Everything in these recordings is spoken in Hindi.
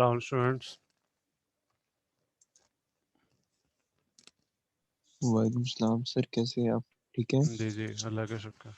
अस्सलाम स्टूडेंट्स। वालेकुम सलाम सर, कैसे हैं आप? ठीक है। जी जी, अल्लाह का शुक्र।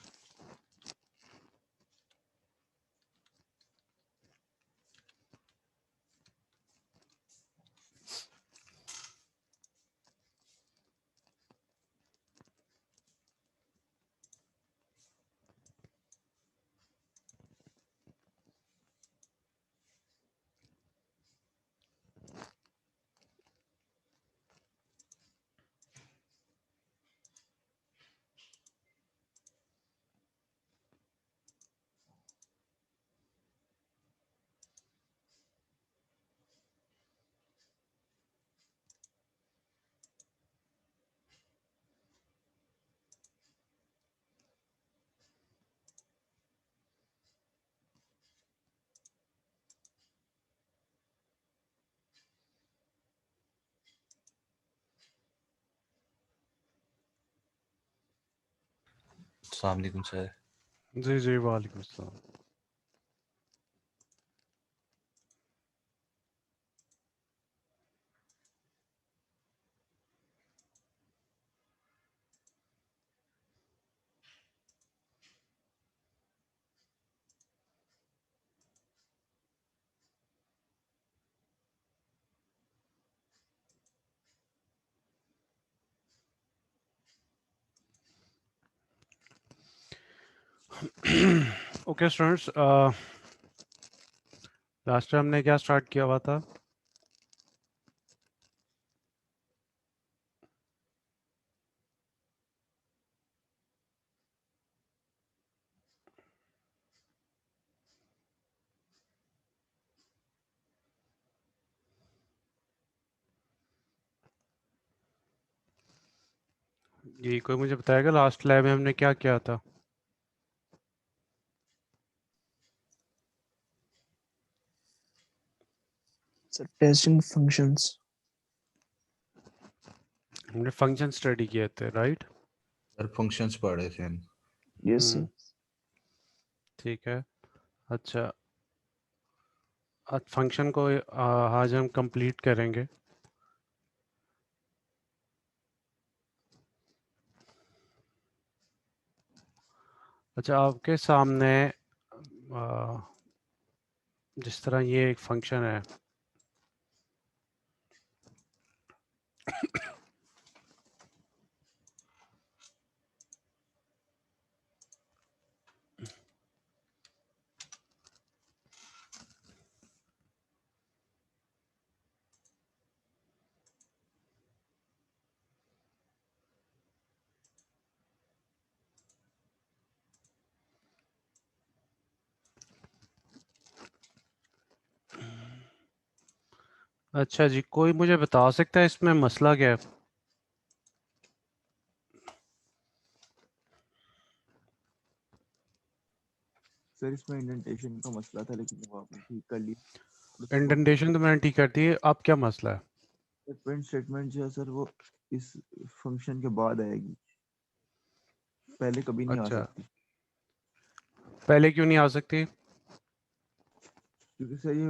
अस्सलाम वालेकुम सर। जी जी, वालेकुम अस्सलाम। ओके स्टूडेंट्स, लास्ट टाइम हमने क्या स्टार्ट किया हुआ था? ये कोई मुझे बताएगा लास्ट लैब में हमने क्या किया था? Sir testing functions. हमने फंक्शन स्टडी किए थे, राइट? सर फंक्शंस पढ़े थे हम। Yes sir. ठीक है। अच्छा, आज फंक्शन को आज हम कंप्लीट करेंगे। अच्छा, आपके सामने जिस तरह ये एक फंक्शन है, अच्छा जी, कोई मुझे बता सकता है इसमें मसला क्या है? सर इसमें इंडेंटेशन का मसला था, लेकिन वो आपने ठीक कर लिया। इंडेंटेशन तो मैंने ठीक कर दी है, अब क्या मसला है? प्रिंट स्टेटमेंट जो है सर वो इस फंक्शन के बाद आएगी, पहले कभी नहीं आ अच्छा, सकती। पहले क्यों नहीं आ सकती? क्योंकि सर ये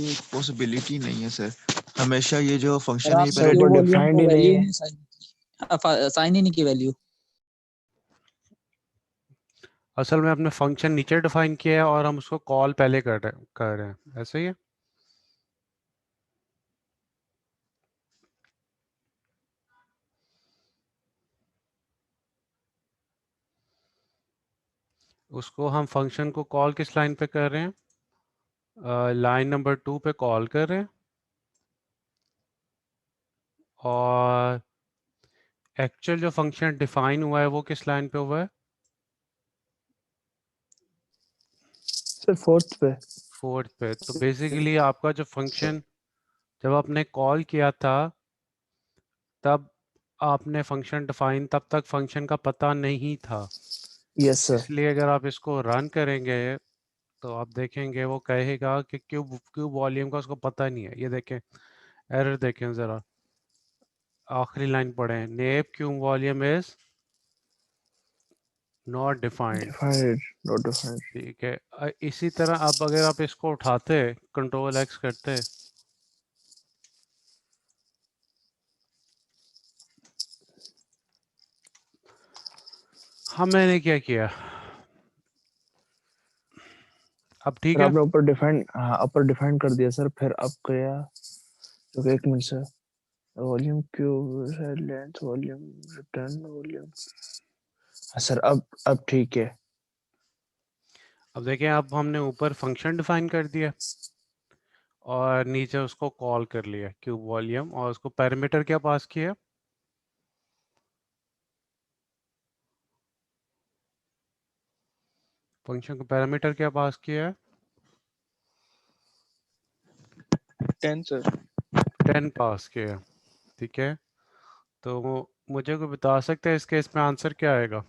एक पॉसिबिलिटी नहीं है सर। हमेशा ये जो फंक्शन है ये आपने सर पहले वो क्यू वॉल्यूम डिफाइंड को ही नहीं वैल्यू है। नहीं साइन ही नहीं की वैल्यू। असल में अपने फंक्शन नीचे डिफाइन किया है और हम उसको कॉल पहले कर रहे हैं, ऐसे ही है। उसको हम फंक्शन को कॉल किस लाइन पे कर रहे हैं? लाइन नंबर 2 पे कॉल कर रहे हैं। और एक्चुअल जो फंक्शन डिफाइन हुआ है वो किस लाइन पे हुआ है? सर फोर्थ पे। फोर्थ पे। तो बेसिकली आपका जो फंक्शन जब आपने कॉल किया था तब आपने फंक्शन डिफाइन, तब तक फंक्शन का पता नहीं था। Yes sir. इसलिए अगर आप इसको रन करेंगे तो आप देखेंगे वो कहेगा कि क्यूब क्यूब वॉल्यूम का उसको पता नहीं है। ये देखें, एरर देखें ज़रा, आखिरी लाइन पढ़ें, name cube volume is not defined. Defined, not defined. ठीक है। इसी तरह अब अगर आप इसको उठाते, कंट्रोल एक्स करते मैंने क्या किया, अब ठीक सर है। आपने ऊपर डिफाइन कर दिया सर, फिर अब गया तो एक minute sir, volume cube length volume return volume. हाँ सर अब ठीक है। अब देखें, अब हमने ऊपर फंक्शन डिफाइन कर दिया और नीचे उसको कॉल कर लिया क्यूब वॉल्यूम, और उसको पैरामीटर क्या पास किया, फंक्शन को पैरामीटर क्या पास किया है, 10 सर। 10 पास किया। ठीक है, तो मुझे कोई बता सकते हैं इस केस में आंसर क्या आएगा?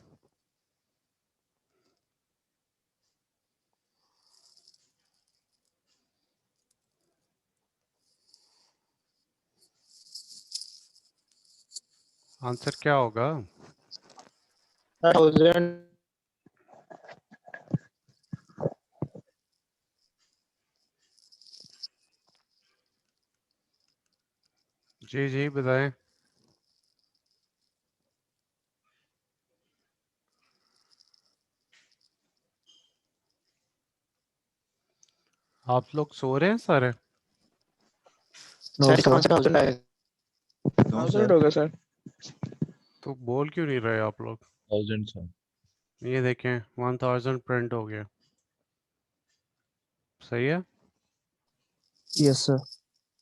आंसर क्या होगा? 1000। जी जी बताएं। आप लोग सो रहे हैं सारे? नो सर 1000 है। No 1000 sir. होगा सर। तो बोल क्यों नहीं रहे आप लोग? 1000 सर। ये देखें 1000 प्रिंट हो गया, सही है। Yes sir.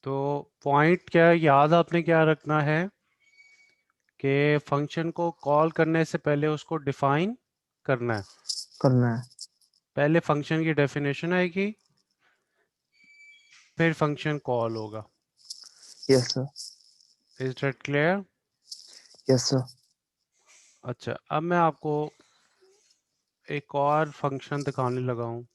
तो पॉइंट क्या है, याद आपने क्या रखना है कि फंक्शन को कॉल करने से पहले उसको डिफाइन करना है। करना है। पहले फंक्शन की डेफिनेशन आएगी, फिर फंक्शन कॉल होगा। Yes sir. Is that clear? Yes sir. अच्छा, अब मैं आपको एक और फंक्शन दिखाने लगा हूँ।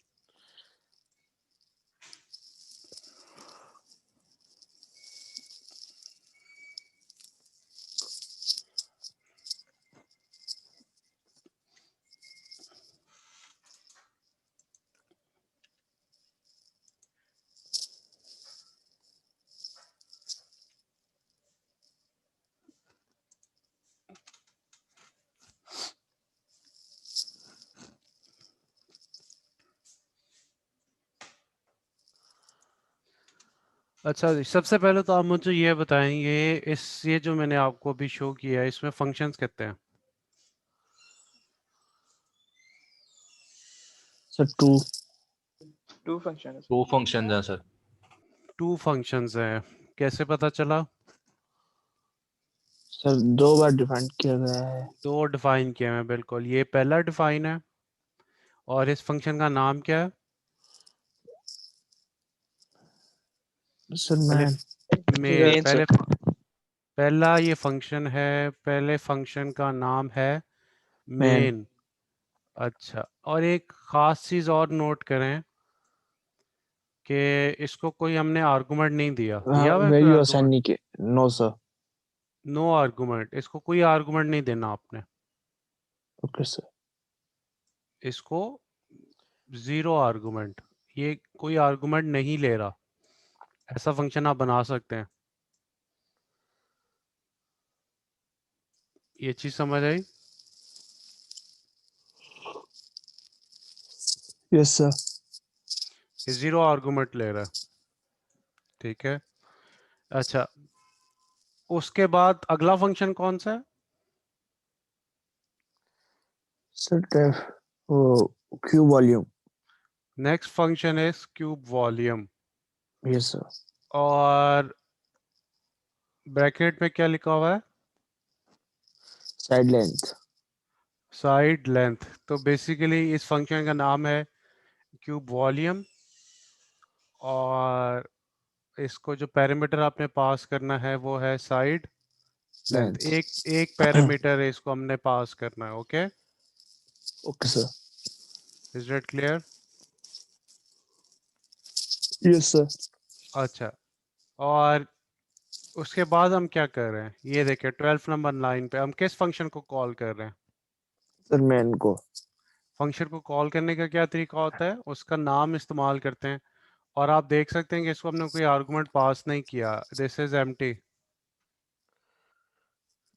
अच्छा जी, सबसे पहले तो आप मुझे ये बताएं, ये जो मैंने आपको अभी शो किया है, इसमें फंक्शंस कितने हैं? सर 2 फंक्शन है सर। 2 फंक्शंस हैं सर। 2 फंक्शंस हैं, कैसे पता चला? सर 2 बार डिफाइन किया गया है। 2 डिफाइन किए हैं, बिल्कुल। ये पहला डिफाइन है, और इस फंक्शन का नाम क्या है? सर पहले मैं मेन, मेन सर। पहला ये फंक्शन है, पहले फंक्शन का नाम है मैन। मेन। अच्छा, और एक खास चीज और नोट करें कि इसको कोई हमने आर्गुमेंट नहीं दिया, हाँ दिया हुआ है कोई वैल्यू असाइन आर्गुमेंट? नहीं किया। No sir. नो आर्गुमेंट, इसको कोई आर्गुमेंट नहीं देना आपने, ओके सर। इसको जीरो आर्गुमेंट, ये कोई आर्गुमेंट नहीं ले रहा। ऐसा फंक्शन आप बना सकते हैं। ये चीज समझ आई? Yes sir. ये जीरो आर्गुमेंट ले रहा है, ठीक है। अच्छा, उसके बाद अगला फंक्शन कौन सा है? सर डेफ वो क्यूब वॉल्यूम। नेक्स्ट फंक्शन है क्यूब वॉल्यूम, यस सर। और ब्रैकेट में क्या लिखा हुआ है? Side length. Side length. तो बेसिकली इस फंक्शन का नाम है क्यूब वॉल्यूम, और इसको जो पैरामीटर आपने पास करना है वो है साइड लेंथ। लेंथ। एक एक पैरामीटर है, इसको हमने पास करना है। Okay, okay sir. Is that clear? Yes sir. अच्छा, और उसके बाद हम क्या कर रहे हैं, ये देखिए 12 नंबर लाइन पे हम किस फंक्शन को कॉल कर रहे हैं? सर मैन को। फंक्शन को कॉल करने का क्या तरीका होता है, उसका नाम इस्तेमाल करते हैं। और आप देख सकते हैं कि इसको हमने कोई आर्गुमेंट पास नहीं किया, this is empty,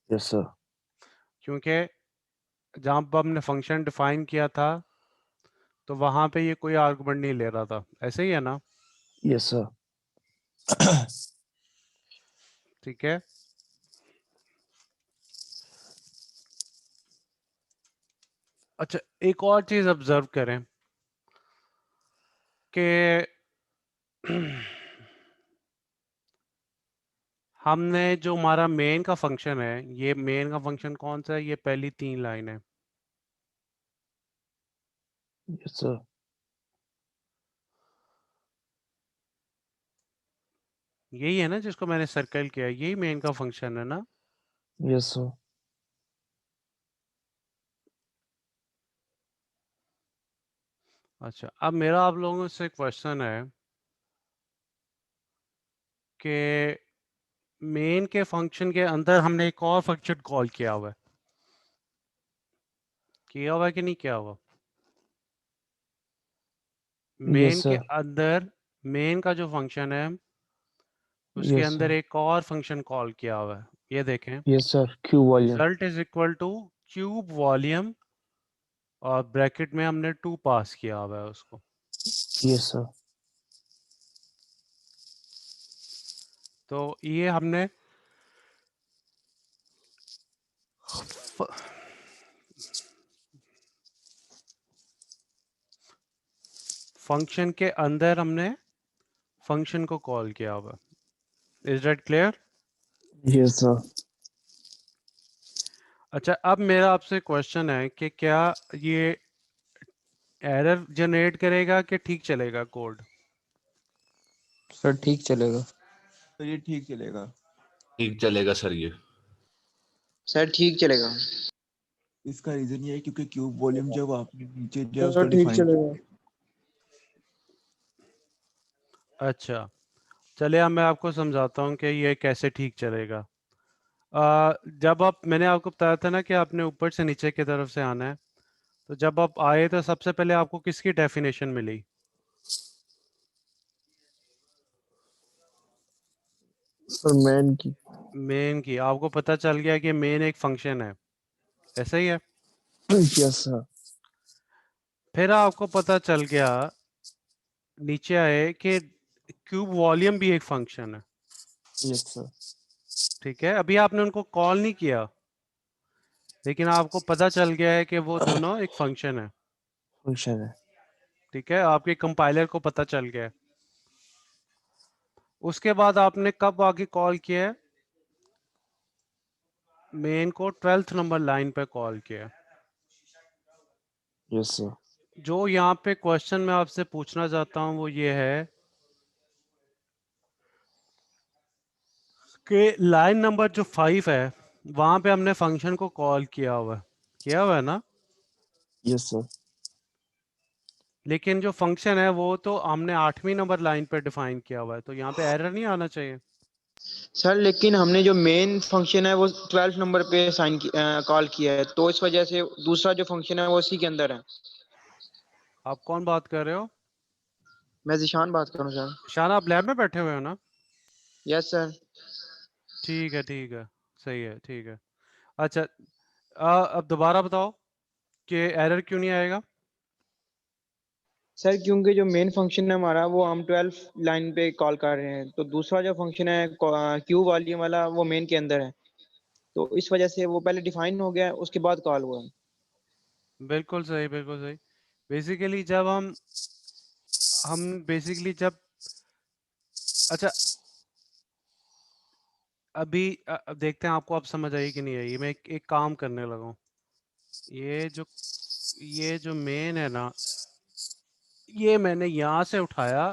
yes sir. क्योंकि जहाँ पर हमने फंक्शन डिफाइन किया था तो वहां पे ये कोई आर्गुमेंट नहीं ले रहा था, ऐसे ही है ना? Yes sir. ठीक है। अच्छा, एक और चीज ऑब्जर्व करें कि हमने जो हमारा मेन का फंक्शन है, ये मेन का फंक्शन कौन सा है? ये पहली 3 लाइन है। Yes sir. यही है ना जिसको मैंने सर्कल किया, यही मेन का फंक्शन है ना? Yes sir. अच्छा, अब मेरा आप लोगों से क्वेश्चन है कि मेन के फंक्शन के अंदर हमने एक और फंक्शन कॉल किया हुआ है, कि नहीं किया हुआ? यस मेन के सर। अंदर, मेन का जो फंक्शन है उसके यस अंदर सर। एक और फंक्शन कॉल किया हुआ है, ये देखें। Yes sir, Q volume. Result is equal two cube volume, और ब्रैकेट में हमने 2 पास किया हुआ है उसको। Yes sir. तो ये हमने फंक्शन के अंदर हमने फंक्शन को कॉल किया हुआ। Is that clear? Yes sir. अच्छा, अब मेरा आपसे क्वेश्चन है कि क्या ये एरर जनरेट करेगा कि ठीक चलेगा कोड? सर ठीक चलेगा। तो ये ठीक चलेगा। ठीक चलेगा सर ये। सर ठीक चलेगा। इसका रीजन ये है क्योंकि क्यूब वॉल्यूम जब आपने नीचे दिया उसको सर ठीक डिफाइन चलेगा। अच्छा, चलिए अब मैं आपको समझाता हूँ कि ये कैसे ठीक चलेगा। जब आप, मैंने आपको बताया था ना कि आपने ऊपर से नीचे की तरफ से आना है, तो जब आप आए तो सबसे पहले आपको किसकी डेफिनेशन मिली? सर मैन की। मेन की। आपको पता चल गया कि मेन एक फंक्शन है, ऐसा ही है। Yes sir. फिर आपको पता चल गया, नीचे आए, कि क्यूब वॉल्यूम भी एक फंक्शन है। Yes sir. ठीक है, अभी आपने उनको कॉल नहीं किया, लेकिन आपको पता चल गया है कि वो दोनों एक फंक्शन है। फंक्शन है। ठीक है, आपके कंपाइलर को पता चल गया है। उसके बाद आपने कब आगे कॉल किया है? मेन को 12th नंबर लाइन पे कॉल किया है। Yes sir. जो यहाँ पे क्वेश्चन मैं आपसे पूछना चाहता हूँ वो ये है कि लाइन नंबर जो 5 है वहां पे हमने फंक्शन को कॉल किया हुआ है ना? Yes sir. लेकिन जो फंक्शन है वो तो हमने 8वीं नंबर लाइन पे डिफाइन किया हुआ है, तो यहाँ पे एरर नहीं आना चाहिए। सर लेकिन हमने जो मेन फंक्शन है वो 12 नंबर पे कॉल किया है, तो इस वजह से दूसरा जो फंक्शन है वो उसी के अंदर है। आप कौन बात कर रहे हो? मैं जिशान बात कर रहा हूँ सर। शाना, आप लैब में बैठे हुए हो ना? Yes sir. ठीक है, ठीक है, सही है, ठीक है। अच्छा, अब दोबारा बताओ कि एरर क्यों नहीं आएगा? सर क्योंकि जो मेन फंक्शन है हमारा वो हम 12 लाइन पे कॉल कर रहे हैं, तो दूसरा जो फंक्शन है क्यू वॉल्यूम वाला वो मेन के अंदर है, तो इस वजह से वो पहले डिफाइन हो गया है, उसके बाद कॉल हुआ है। बिल्कुल सही, बिल्कुल सही। बेसिकली जब हम बेसिकली जब, अच्छा, अभी अब देखते हैं आपको अब समझ आई कि नहीं आई। मैं एक काम करने लगा हूँ। ये जो ये जो मेन है ना, ये मैंने यहाँ से उठाया।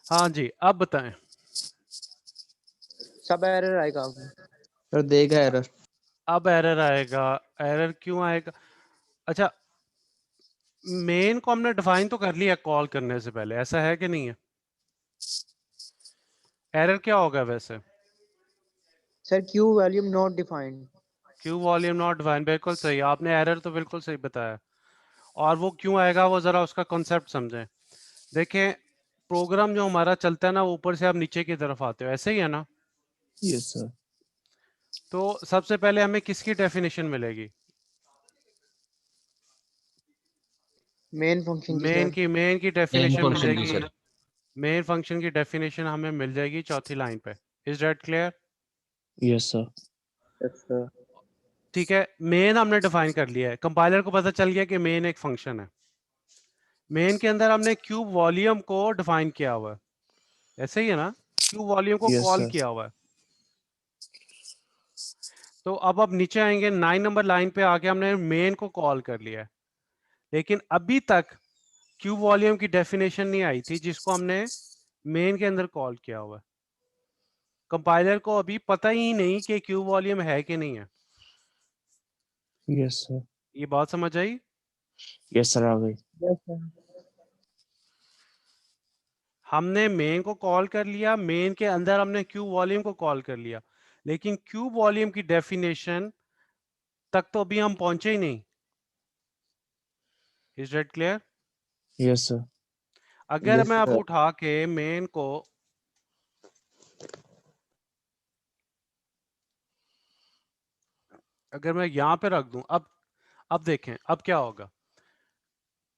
हाँ जी, अब बताएं। सब एरर आएगा आपको। सर देगा एरर। अब एरर आएगा। एरर क्यों आएगा? अच्छा, मेन को हमने डिफाइन तो कर लिया कॉल करने से पहले, ऐसा है कि नहीं है? एरर क्या होगा वैसे? Sir Q volume not defined. Q volume not define, बिल्कुल सही। आपने एरर तो बिल्कुल सही बताया। और वो क्यों आएगा, वो जरा उसका कॉन्सेप्ट समझें। देखें, प्रोग्राम जो हमारा चलता है ना, वो ऊपर से आप नीचे की तरफ आते हो, ऐसे ही है ना? Yes sir. तो सबसे पहले हमें किसकी डेफिनेशन मिलेगी? मेन फंक्शन की मेन सर। की मेन डेफिनेशन फंक्शन की मिलेगी। सर। मेन फंक्शन की डेफिनेशन हमें मिल जाएगी चौथी लाइन पे। Is that clear? Yes sir. Yes sir. ठीक है, मेन हमने डिफाइन कर लिया है, कंपाइलर को पता चल गया कि मेन एक फंक्शन है। मेन के अंदर हमने क्यूब वॉल्यूम को डिफाइन किया हुआ है, ऐसे ही है ना? क्यूब वॉल्यूम को यस कॉल सर। किया हुआ है। तो अब नीचे आएंगे 9 नंबर लाइन पे आके हमने मेन को कॉल कर लिया है, लेकिन अभी तक क्यूब वॉल्यूम की डेफिनेशन नहीं आई थी जिसको हमने मेन के अंदर कॉल किया हुआ है। कंपाइलर को अभी पता ही नहीं कि क्यूब वॉल्यूम है कि नहीं है। Yes sir. ये बात समझ आई? यस सर, आ गई। Yes sir. हमने मेन को कॉल कर लिया, मेन के अंदर हमने क्यूब वॉल्यूम को कॉल कर लिया, लेकिन क्यूब वॉल्यूम की डेफिनेशन तक तो अभी हम पहुंचे ही नहीं। Is that clear? Yes sir. अगर यस मैं अब सर। उठा के मेन को अगर मैं यहां पे रख दूं, अब देखें अब क्या होगा।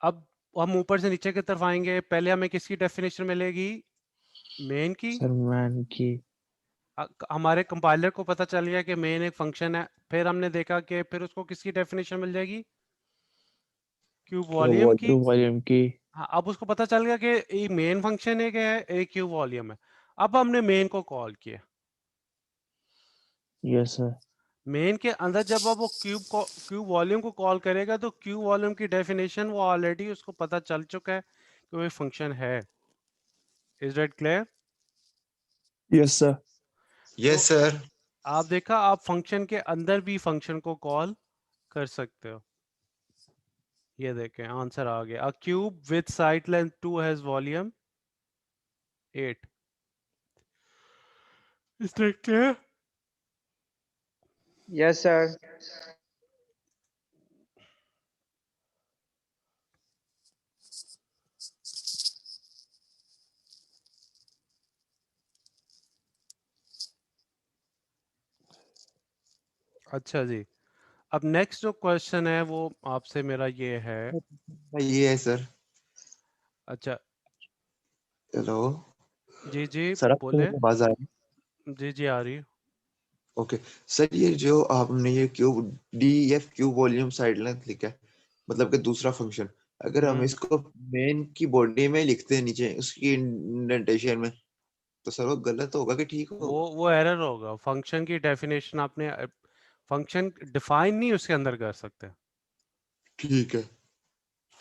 अब हम ऊपर से नीचे की तरफ आएंगे, पहले हमें किसकी डेफिनेशन मिलेगी? मेन की। सर मैन की। हमारे कंपाइलर को पता चल गया कि मेन एक फंक्शन है, फिर हमने देखा कि फिर उसको किसकी डेफिनेशन मिल जाएगी? क्यूब वॉल्यूम की। क्यूब वॉल्यूम की। हाँ, अब उसको पता चल गया कि एक मेन फंक्शन है क्या है, एक क्यूब वॉल्यूम है। अब हमने मेन को कॉल किया। Yes sir. मेन के अंदर जब अब वो क्यूब वॉल्यूम को कॉल करेगा तो क्यूब वॉल्यूम की डेफिनेशन वो ऑलरेडी उसको पता चल चुका है कि वो फंक्शन है। Is that clear? Yes sir. तो यस सर। आप देखा, आप फंक्शन के अंदर भी फंक्शन को कॉल कर सकते हो। ये देखें, आंसर आ गया। अ cube with side length 2 has volume 8। Is that clear? Yes sir. अच्छा जी, अब नेक्स्ट जो क्वेश्चन है वो आपसे मेरा ये है। ये है सर। अच्छा, हेलो जी जी, सर, आपको बोले। मेरी आवाज आ रही जी जी, आ रही है। ओके सर, ये जो आपने ये cube D F cube volume side length लिखा है, मतलब कि दूसरा फंक्शन, अगर हम इसको मेन की बॉडी में लिखते हैं नीचे उसकी इंडेंटेशन में, तो सर वो गलत होगा कि ठीक होगा? वो एरर होगा। फंक्शन की डेफिनेशन आपने फंक्शन डिफाइन नहीं उसके अंदर कर सकते। ठीक है।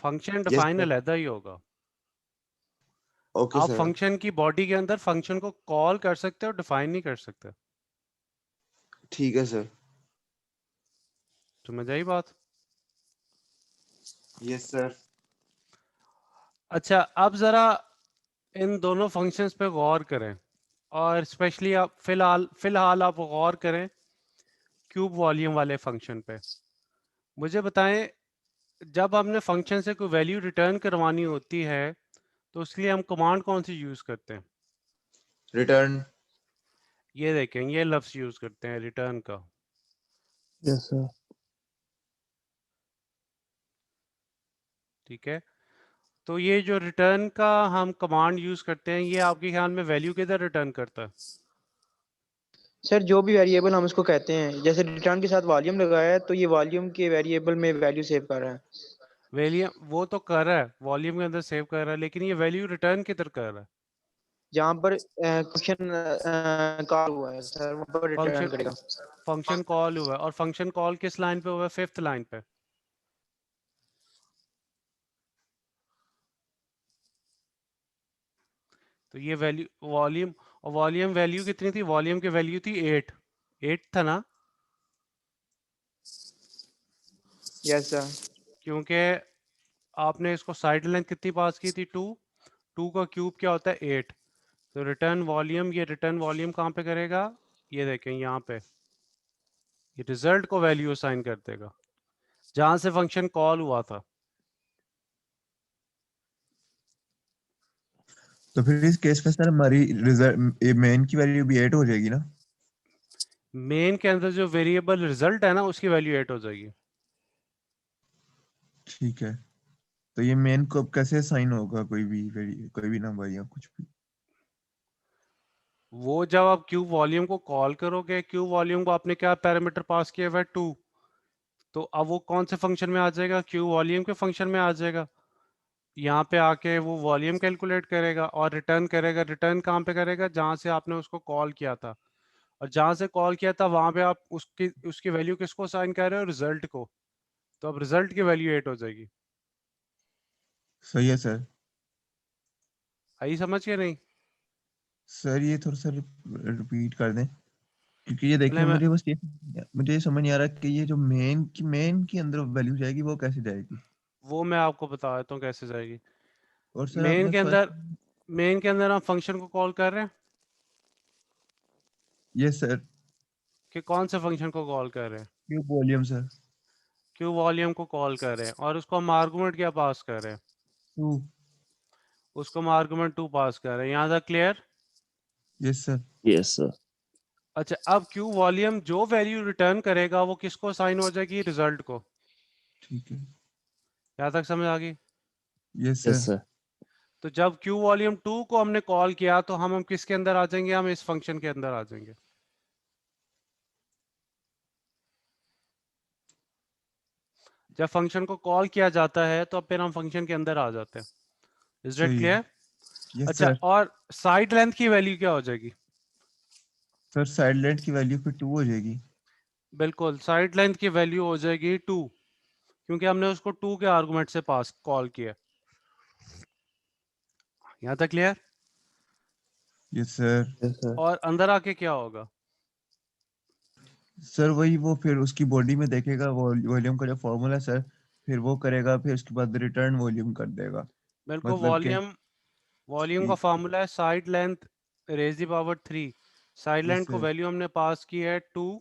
Function yes define sir. अलहदा ही होगा। ओके आप सर। फंक्शन की बॉडी के अंदर फंक्शन को कॉल कर सकते हो, डिफाइन नहीं कर सकते। ठीक है सर। समझ आई बात? Yes sir. अच्छा, अब जरा इन दोनों फंक्शंस पे गौर करें, और स्पेशली आप फिलहाल आप गौर करें क्यूब वॉल्यूम वाले फंक्शन पे। मुझे बताएं, जब हमने फंक्शन से कोई वैल्यू रिटर्न करवानी होती है तो उसके लिए हम कमांड कौन सी यूज करते हैं? रिटर्न। ये देखें, ये लफ्ज यूज करते हैं रिटर्न का। Yes sir. ठीक है, तो ये जो रिटर्न का हम कमांड यूज करते हैं, ये आपके ख्याल में वैल्यू किधर रिटर्न करता है? सर जो भी वेरिएबल हम उसको कहते हैं, जैसे रिटर्न के साथ वॉल्यूम लगाया है तो ये वॉल्यूम के वेरिएबल में वैल्यू सेव कर रहा है। वैल्यू वो तो कर रहा है, वॉल्यूम के अंदर सेव कर रहा है, लेकिन ये वैल्यू रिटर्न किधर कर रहा है? जहाँ पर फंक्शन कॉल हुआ है सर वहाँ पर रिटर्न फंक्शन करेगा। फंक्शन कॉल हुआ है, और फंक्शन कॉल किस लाइन पे हुआ है? 5th लाइन पे। तो ये वैल्यू वॉल्यूम, और वॉल्यूम वैल्यू कितनी थी? वॉल्यूम की वैल्यू थी 8 था ना? Yes sir. क्योंकि आपने इसको साइड लेंथ कितनी पास की थी? 2। 2 का क्यूब क्या होता है? 8। तो रिटर्न वॉल्यूम, ये रिटर्न वॉल्यूम कहाँ पे करेगा? ये देखें यहाँ पे, ये रिजल्ट को वैल्यू असाइन कर देगा जहां से फंक्शन कॉल हुआ था। तो फिर इस केस में सर हमारी रिजल्ट मेन की वैल्यू भी 8 हो जाएगी ना? मेन के अंदर जो वेरिएबल रिजल्ट है ना उसकी वैल्यू 8 हो जाएगी। ठीक है, तो ये मेन को अब कैसे असाइन होगा, कोई भी नंबर या कुछ भी? वो जब आप क्यूब वॉल्यूम को कॉल करोगे, क्यूब वॉल्यूम को आपने क्या पैरामीटर पास किया हुआ है 2, तो अब वो कौन से फंक्शन में आ जाएगा, क्यूब वॉल्यूम के फंक्शन में आ जाएगा। यहाँ पे आके वो वॉल्यूम कैलकुलेट करेगा और रिटर्न करेगा। रिटर्न कहाँ पे करेगा, जहाँ से आपने उसको कॉल किया था, और जहाँ से कॉल किया था वहां पे आप उसकी उसकी वैल्यू किसको साइन कर रहे हो, रिजल्ट को। तो अब रिजल्ट की वैल्यू 8 हो जाएगी। सही है सर। आई समझ के नहीं? सर ये थोड़ा सा रिपीट कर दें, क्योंकि ये देखिए पहले मैं मुझे ये समझ नहीं आ रहा कि ये जो मेन की अंदर वैल्यू जाएगी वो कैसे जाएगी। वो मैं आपको बता देता हूँ कैसे जाएगी। और सर मेन आपने के फर्स्ट। अंदर मेन के अंदर हम फंक्शन को कॉल कर रहे हैं यस सर। कि कौन से फंक्शन को कॉल कर रहे हैं, cube volume sir. Cube volume को कॉल कर रहे हैं, और उसको हम आर्गुमेंट क्या पास कर रहे हैं, 2। उसको हम आर्गुमेंट 2 पास कर रहे हैं। यहाँ तक clear? Yes sir. Yes sir. अच्छा, अब क्यूब वॉल्यूम जो वैल्यू रिटर्न करेगा वो किसको साइन हो जाएगी, रिजल्ट को। ठीक है। यहाँ तक समझ आ गई? Yes yes sir. सर। तो जब क्यू वॉल्यूम 2 को हमने कॉल किया तो हम किसके अंदर आ जाएंगे, हम इस फंक्शन के अंदर आ जाएंगे। जब फंक्शन को कॉल किया जाता है तो फिर हम फंक्शन के अंदर आ जाते हैं। इज दैट सही है। क्लियर? यस अच्छा, सर। और साइड लेंथ की वैल्यू क्या हो जाएगी? सर साइड लेंथ की वैल्यू फिर 2 हो जाएगी। बिल्कुल, साइड लेंथ की वैल्यू हो जाएगी 2, क्योंकि हमने उसको 2 के आर्गुमेंट से पास कॉल किया। यहाँ तक clear? Yes sir. Yes sir. और अंदर आके क्या होगा? सर वही वो फिर उसकी बॉडी में देखेगा वॉल्यूम का जो फॉर्मूला है सर, फिर वो करेगा, फिर उसके बाद रिटर्न वॉल्यूम कर देगा। बिल्कुल, मतलब कि वॉल्यूम का फॉर्मूला है side length raise the power 3। Side yes length को सर। वैल्यू हमने पास की है 2,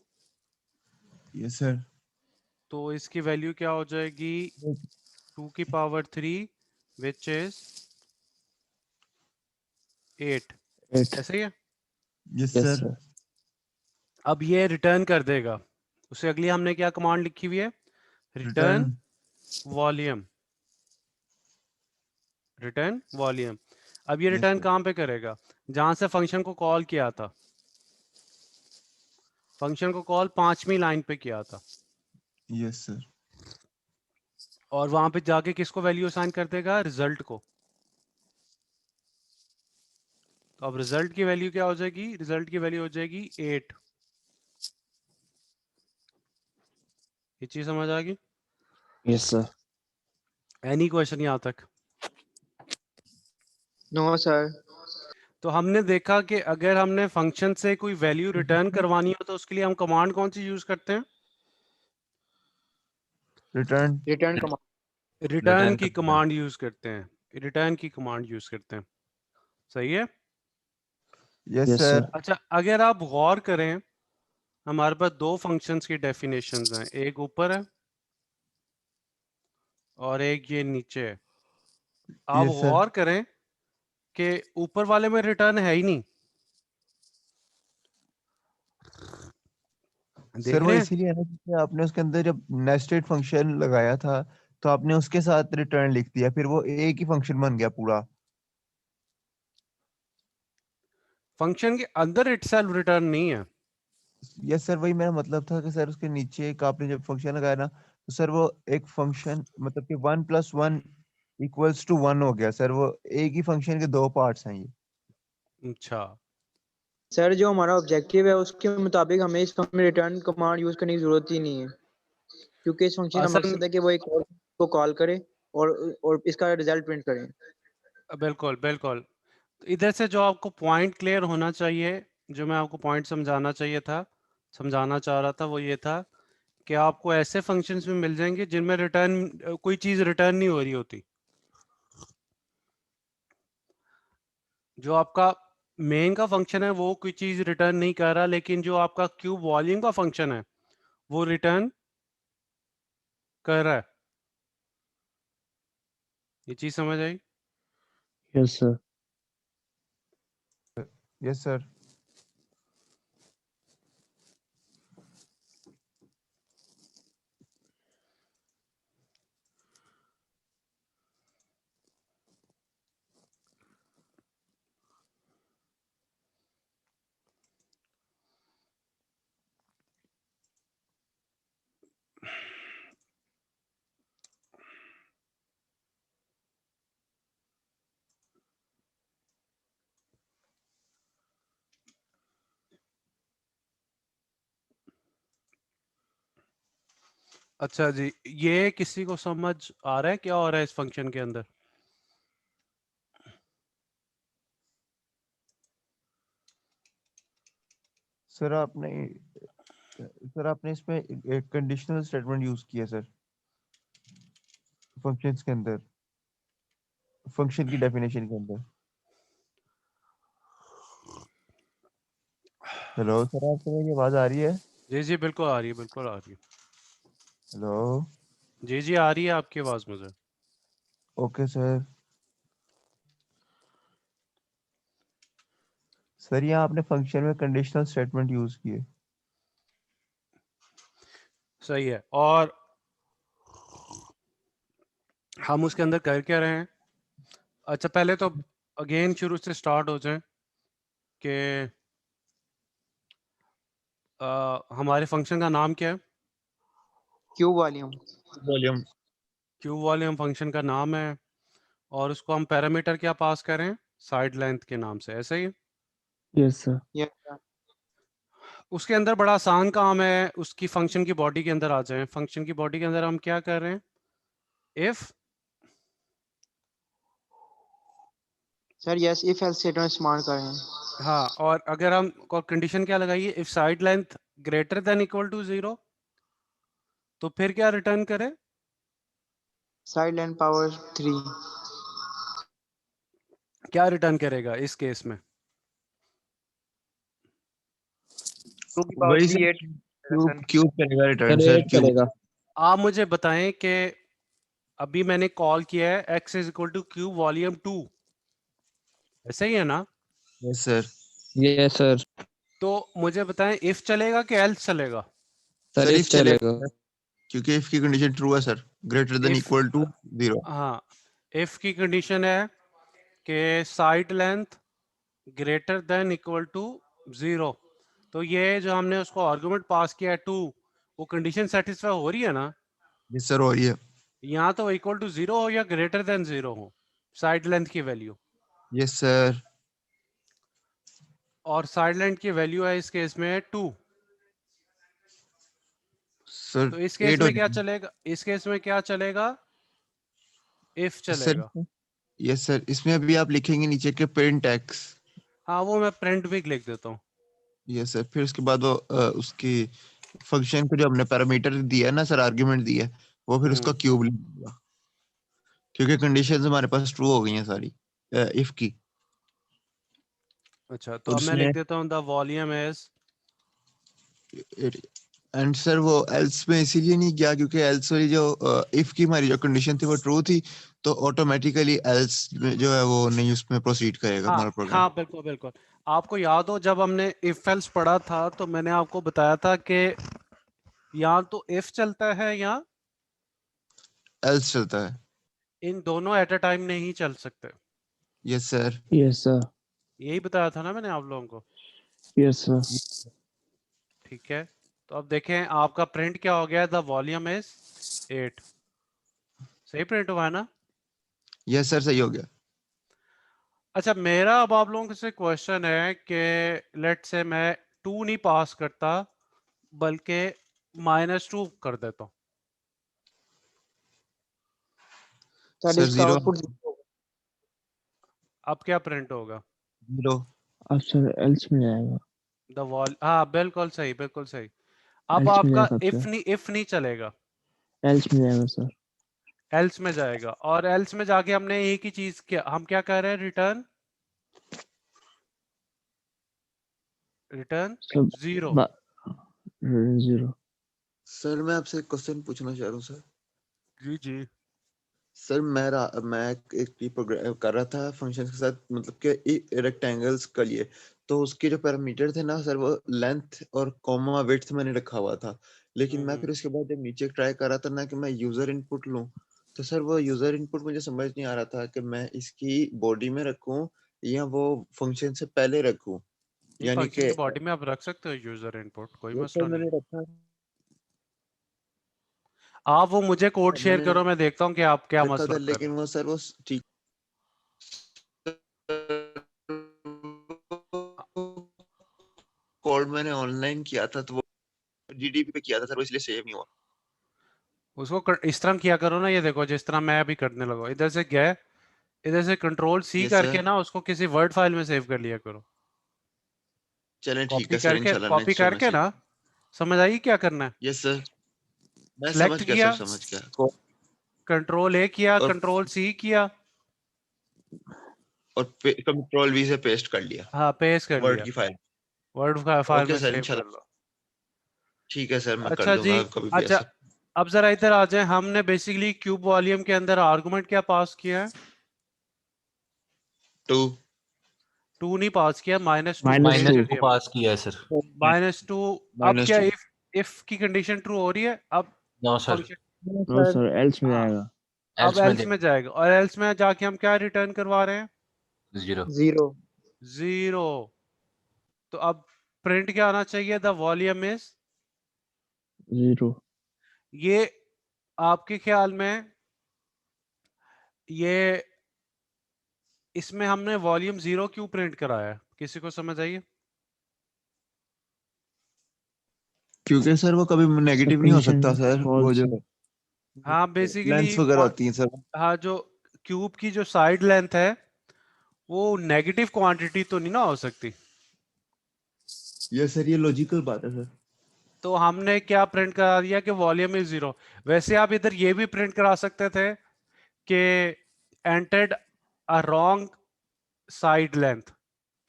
यस सर। तो इसकी वैल्यू क्या हो जाएगी, 2 की पावर 3 विच इज 8। 8। ऐसे ही है। Yes yes sir. सर। अब ये रिटर्न कर देगा। उससे अगली हमने क्या कमांड लिखी हुई है, return return. Volume. Return volume. अब ये यस रिटर्न सर। कहाँ पे करेगा, जहां से फंक्शन को कॉल किया था। फंक्शन को कॉल 5वीं लाइन पे किया था, यस सर। और वहां पे जाके किसको वैल्यू असाइन कर देगा, रिजल्ट को। तो अब रिजल्ट की वैल्यू क्या हो जाएगी, रिजल्ट की वैल्यू हो जाएगी 8। ये चीज समझ आ गई? Yes sir. एनी क्वेश्चन यहाँ तक? No sir. तो हमने देखा कि अगर हमने फंक्शन से कोई वैल्यू रिटर्न करवानी हो तो उसके लिए हम कमांड कौन सी यूज करते हैं, return. Return command. Return return की करते हैं। कमांड यूज करते हैं। रिटर्न की कमांड यूज करते हैं। सही है। Yes yes sir. सर। अच्छा, अगर आप गौर करें, हमारे पास दो फंक्शंस की डेफिनेशंस हैं, एक ऊपर है और एक ये नीचे है। आप यस सर। गौर करें कि ऊपर वाले में रिटर्न है ही नहीं। सर देख वो रहे हैं? इसीलिए है ना, क्योंकि आपने उसके अंदर जब नेस्टेड फंक्शन लगाया था तो आपने उसके साथ रिटर्न लिख दिया, फिर वो एक ही फंक्शन बन गया पूरा। फंक्शन के अंदर इटसेल्फ रिटर्न नहीं है। यस सर, वही मेरा मतलब था कि सर उसके नीचे एक आपने जब फंक्शन लगाया ना, तो सर वो एक फंक्शन मतलब कि 1+1 = 1 हो गया सर। वो एक ही फंक्शन के दो पार्ट्स हैं ये। अच्छा, सर जो हमारा ऑब्जेक्टिव है उसके मुताबिक हमें इस फंक्शन में रिटर्न कमांड यूज करने की जरूरत ही नहीं है, क्योंकि इस फंक्शन का असल मकसद है कि वो एक और को कॉल करे और इसका रिजल्ट प्रिंट करे। बिल्कुल बिल्कुल। तो इधर से जो आपको पॉइंट क्लियर होना चाहिए, जो मैं आपको पॉइंट समझाना चाहिए था, समझाना चाह रहा था, वो ये था कि आपको ऐसे फंक्शंस भी मिल जाएंगे जिनमें रिटर्न कोई चीज रिटर्न नहीं हो रही होती। जो आपका मेन का फंक्शन है वो कोई चीज रिटर्न नहीं कर रहा, लेकिन जो आपका क्यूब वॉल्यूम का फंक्शन है वो रिटर्न कर रहा है। ये चीज समझ आई? Yes sir. Yes sir. अच्छा जी, ये किसी को समझ आ रहा है क्या हो रहा है इस फंक्शन के अंदर? सर आपने इसमें एक कंडीशनल स्टेटमेंट यूज किया सर, फंक्शंस के अंदर, फंक्शन की डेफिनेशन के अंदर। हेलो सर, आपको मेरी आवाज आ रही है? जी जी बिल्कुल आ रही है, बिल्कुल आ रही है। हेलो। जी जी आ रही है आपकी आवाज मुझे। Okay sir. सर यहाँ आपने फंक्शन में कंडीशनल स्टेटमेंट यूज किए। सही है, और हम उसके अंदर कर क्या रहे हैं? अच्छा पहले तो अगेन शुरू से स्टार्ट हो जाए कि हमारे फंक्शन का नाम क्या है? Q volume. Volume. Q volume function का नाम है, और उसको हम पैरामीटर क्या पास करें? साइड लेंथ के नाम से, ऐसे ही। Yes sir. यस उसके अंदर बड़ा आसान काम है, उसकी फंक्शन की बॉडी के अंदर आ जाएं। फंक्शन की बॉडी के अंदर हम क्या कर रहे हैं? If sir, yes if else statement इस्तेमाल कर रहे हैं। हाँ, और अगर हम कंडीशन क्या लगाइए? If side length greater than equal to 0, तो फिर क्या रिटर्न करे? Side length power 3। क्या रिटर्न करेगा इस केस में? 2 की पावर वही 3 सर, 8 क्यूब क्यूब करेगा रिटर्न सर सर, 8 क्यूब। करेगा। आप मुझे बताएं कि अभी मैंने कॉल किया है x is equal two cube volume 2, ऐसे ही है ना? Yes sir. Yes sir. तो मुझे बताएं इफ चलेगा कि एल्स चलेगा? सर सर इफ इफ चलेगा चलेगा। सर, क्योंकि इफ की कंडीशन ट्रू है sir, greater than if equal to 0। हाँ, इफ की कंडीशन है कि side length greater than equal to 0, तो ये जो हमने उसको आर्गुमेंट पास किया है 2, वो कंडीशन सेटिस्फाई हो रही है ना? यस सर, और ये यहाँ तो इक्वल टू 0 हो या ग्रेटर देन 0 हो साइड लेंथ की वैल्यू, यस सर। और साइड लेंथ की वैल्यू है इस केस में 2। सर तो इस केस 8 हो में क्या जाएगा चलेगा? इस केस में क्या चलेगा? If sir. चलेगा। यस सर, इसमें अभी आप लिखेंगे नीचे के प्रिंट एक्स। हाँ, वो मैं प्रिंट भी लिख देता हूँ। यस सर, फिर उसके बाद वो उसकी फंक्शन को जो हमने पैरामीटर दिया है ना सर, आर्गुमेंट दिया है, वो फिर उसका क्यूब लिख देगा, क्योंकि कंडीशंस हमारे पास ट्रू हो गई हैं सारी इफ की। अच्छा, तो और अब मैं लिख उसमें देता हूँ the volume is. And sir वो एल्स में इसीलिए नहीं किया क्योंकि एल्स वाली जो इफ की हमारी जो कंडीशन थी वो ट्रू थी, तो ऑटोमेटिकली एल्स जो है वो नहीं उसमें प्रोसीड करेगा हाँ हमारा प्रोग्राम। हाँ बिल्कुल बिल्कुल। आपको याद हो जब हमने इफ एल्स पढ़ा था तो मैंने आपको बताया था कि या तो इफ चलता है या एल्स चलता है। इन दोनों एट अ टाइम नहीं चल सकते। Yes sir. Yes sir. यही बताया था ना मैंने आप लोगों को? Yes sir. ठीक है, तो अब देखें आपका प्रिंट क्या हो गया? The volume is 8। सही प्रिंट हुआ है ना? यस सर, सही हो गया। अच्छा, मेरा अब आप लोगों से क्वेश्चन है कि लेट से मैं 2 नहीं पास करता बल्कि -2 कर देता हूँ, सर सर इसका 0 आउटपुट 0 होगा। अब क्या प्रिंट होगा? 0। अब सर एल्स में जाएगा। द वॉल हाँ बिल्कुल सही, बिल्कुल सही। अब एल्स में आपका जाएगा। अब सर इफ नहीं चलेगा, एल्स में जाएगा सर। एल्स में जाएगा, और एल्स में जाके हमने एक ही चीज क्या हम क्या कर रहे हैं? रिटर्न रिटर्न सब 0। 0। सर मैं आपसे एक क्वेश्चन पूछना चाह रहा हूँ सर। जी जी। सर मैं एक प्रोग्राम कर रहा था फंक्शन के साथ, मतलब कि रेक्टेंगल्स के लिए, तो उसके जो पैरामीटर थे ना सर, वो लेंथ और कॉमा विड्थ मैंने रखा हुआ था। लेकिन मैं फिर उसके बाद जब नीचे ट्राई कर रहा था ना कि मैं यूजर इनपुट लूं, तो सर वो यूजर इनपुट मुझे समझ नहीं आ रहा था कि मैं इसकी बॉडी में रखूं या वो फंक्शन से पहले रखूं। नहीं, यानी फंक्शन कि की बॉडी में आप रख सकते हो यूजर इनपुट, कोई वो सर मसला नहीं। मैंने रखा, आप वो मुझे कोड शेयर मैंने करो, मैं देखता हूँ कि आप क्या रखा था, मसला कर रहे लेकिन वो सर वो ठीक हो। कोड मैंने ऑनलाइन किया था, तो वो जीडीपी पे किया था सर, वो इसलिए सेव नहीं हुआ। उसको इस तरह किया करो ना, ये देखो जिस तरह मैं अभी करने लगा, इधर से गए, इधर से कंट्रोल सी यस करके सर, ना उसको किसी वर्ड फाइल में सेव कर लिया करो। चलें ठीक कॉपी है सर, करके, इंशाल्लाह कॉपी नेक्स्ट टाइम करके ऐसे। ना, समझ आई क्या करना है? यस सर, मैं सिलेक्ट समझ गया किया, सर, समझ गया। कंट्रोल ए किया, और कंट्रोल सी किया, कंट्रोल वी से पेस्ट कर लिया हाँ पेस्ट कर वर्ड लिया, की फाइल। वर्ड फाइल ओके में सर, सेव कर इंशाल्लाह लो। ठीक है सर, मैं कर अच्छा जी, लूंगा कभी भी अच्छा ऐसा। अब जरा इधर आ जाए, हमने बेसिकली क्यूब वॉल्यूम के अंदर आर्गुमेंट क्या पास किया है? 2 2 नहीं पास किया, -2 -2 माइनस चलिए टू पास किया है सर। -2। अब क्या -2 इफ की कंडीशन ट्रू हो रही है, अब no sir, function, no sir, else में हाँ जाएगा। अब एल्स में एल्स में जाएगा, और एल्स में जाके हम क्या रिटर्न करवा रहे हैं? 0। 0। 0। तो अब प्रिंट क्या आना चाहिए? द वॉल्यूम इज, 0 ये आपके ख्याल में ये इसमें हमने वॉल्यूम 0 क्यों प्रिंट कराया है? किसी को समझ आइए? क्योंकि सर वो कभी नेगेटिव नहीं हो कंडीशन सकता सर, वो फॉल्स जो है। हाँ बेसिकली लेंस वगैरह होती हैं सर। हाँ, जो क्यूब की जो साइड लेंथ है वो नेगेटिव क्वांटिटी तो नहीं ना हो सकती। ये सर, ये लॉजिकल बात है सर। तो हमने क्या प्रिंट करा दिया कि वॉल्यूम इज 0। वैसे आप इधर ये भी प्रिंट करा सकते थे कि entered a wrong side length,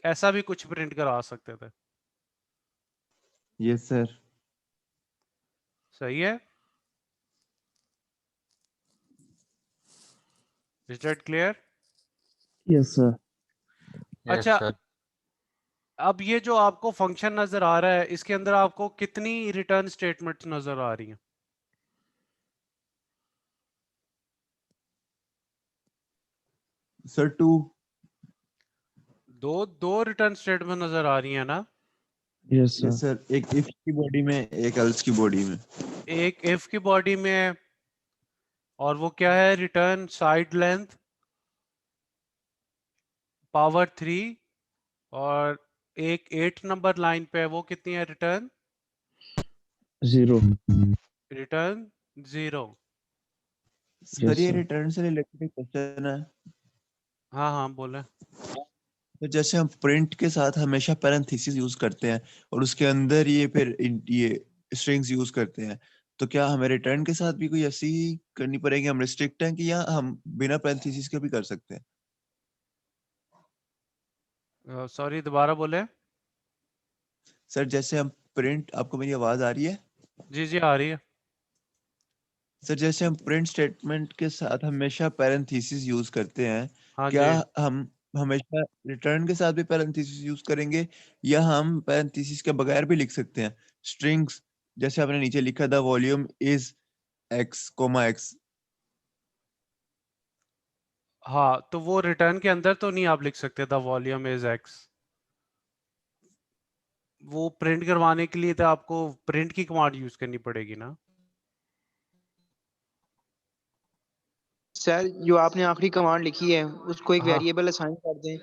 ऐसा भी कुछ प्रिंट करा सकते थे। Yes sir. सही है, is that clear? Yes sir. Yes अच्छा, सर। अब ये जो आपको फंक्शन नजर आ रहा है, इसके अंदर आपको कितनी रिटर्न स्टेटमेंट नजर आ रही हैं? सर 2। दो दो रिटर्न स्टेटमेंट नजर आ रही है ना? Yes yes sir. सर, एक इफ की बॉडी में, एक एल्स की बॉडी में। एक इफ की बॉडी में है, और वो क्या है? रिटर्न साइड लेंथ पावर 3, और एक 8 नंबर लाइन पे है, वो कितनी है रिटर्न? 0। रिटर्न 0। सर यस ये सर। रिटर्न से रिलेटेड क्वेश्चन है। हाँ हाँ बोले। तो जैसे हम प्रिंट के साथ हमेशा पैरेंथेसिस यूज करते हैं और उसके अंदर ये फिर ये स्ट्रिंग्स यूज करते हैं, तो क्या हमें रिटर्न के साथ भी कोई ऐसी ही करनी पड़ेगी? हम रिस्ट्रिक्ट हैं कि या हम बिना पैरेंथेसिस के भी कर सकते हैं? सॉरी दोबारा बोले। सर जैसे हम प्रिंट, आपको मेरी आवाज आ रही है? जी जी आ रही है। सर जैसे हम प्रिंट स्टेटमेंट के साथ हमेशा पैरेंथेसिस यूज करते हैं, हाँ क्या जी। हम हमेशा रिटर्न के साथ भी पैरेंथेसिस यूज करेंगे, या हम पैरेंथेसिस के बगैर भी लिख सकते हैं स्ट्रिंग्स? जैसे आपने नीचे लिखा the volume is x, x। हाँ तो वो रिटर्न के अंदर तो नहीं आप लिख सकते द वॉल्यूम इज एक्स। वो प्रिंट करवाने के लिए तो आपको प्रिंट की कमांड यूज करनी पड़ेगी ना। सर जो आपने आखिरी कमांड लिखी है उसको एक हाँ वेरिएबल असाइन कर दें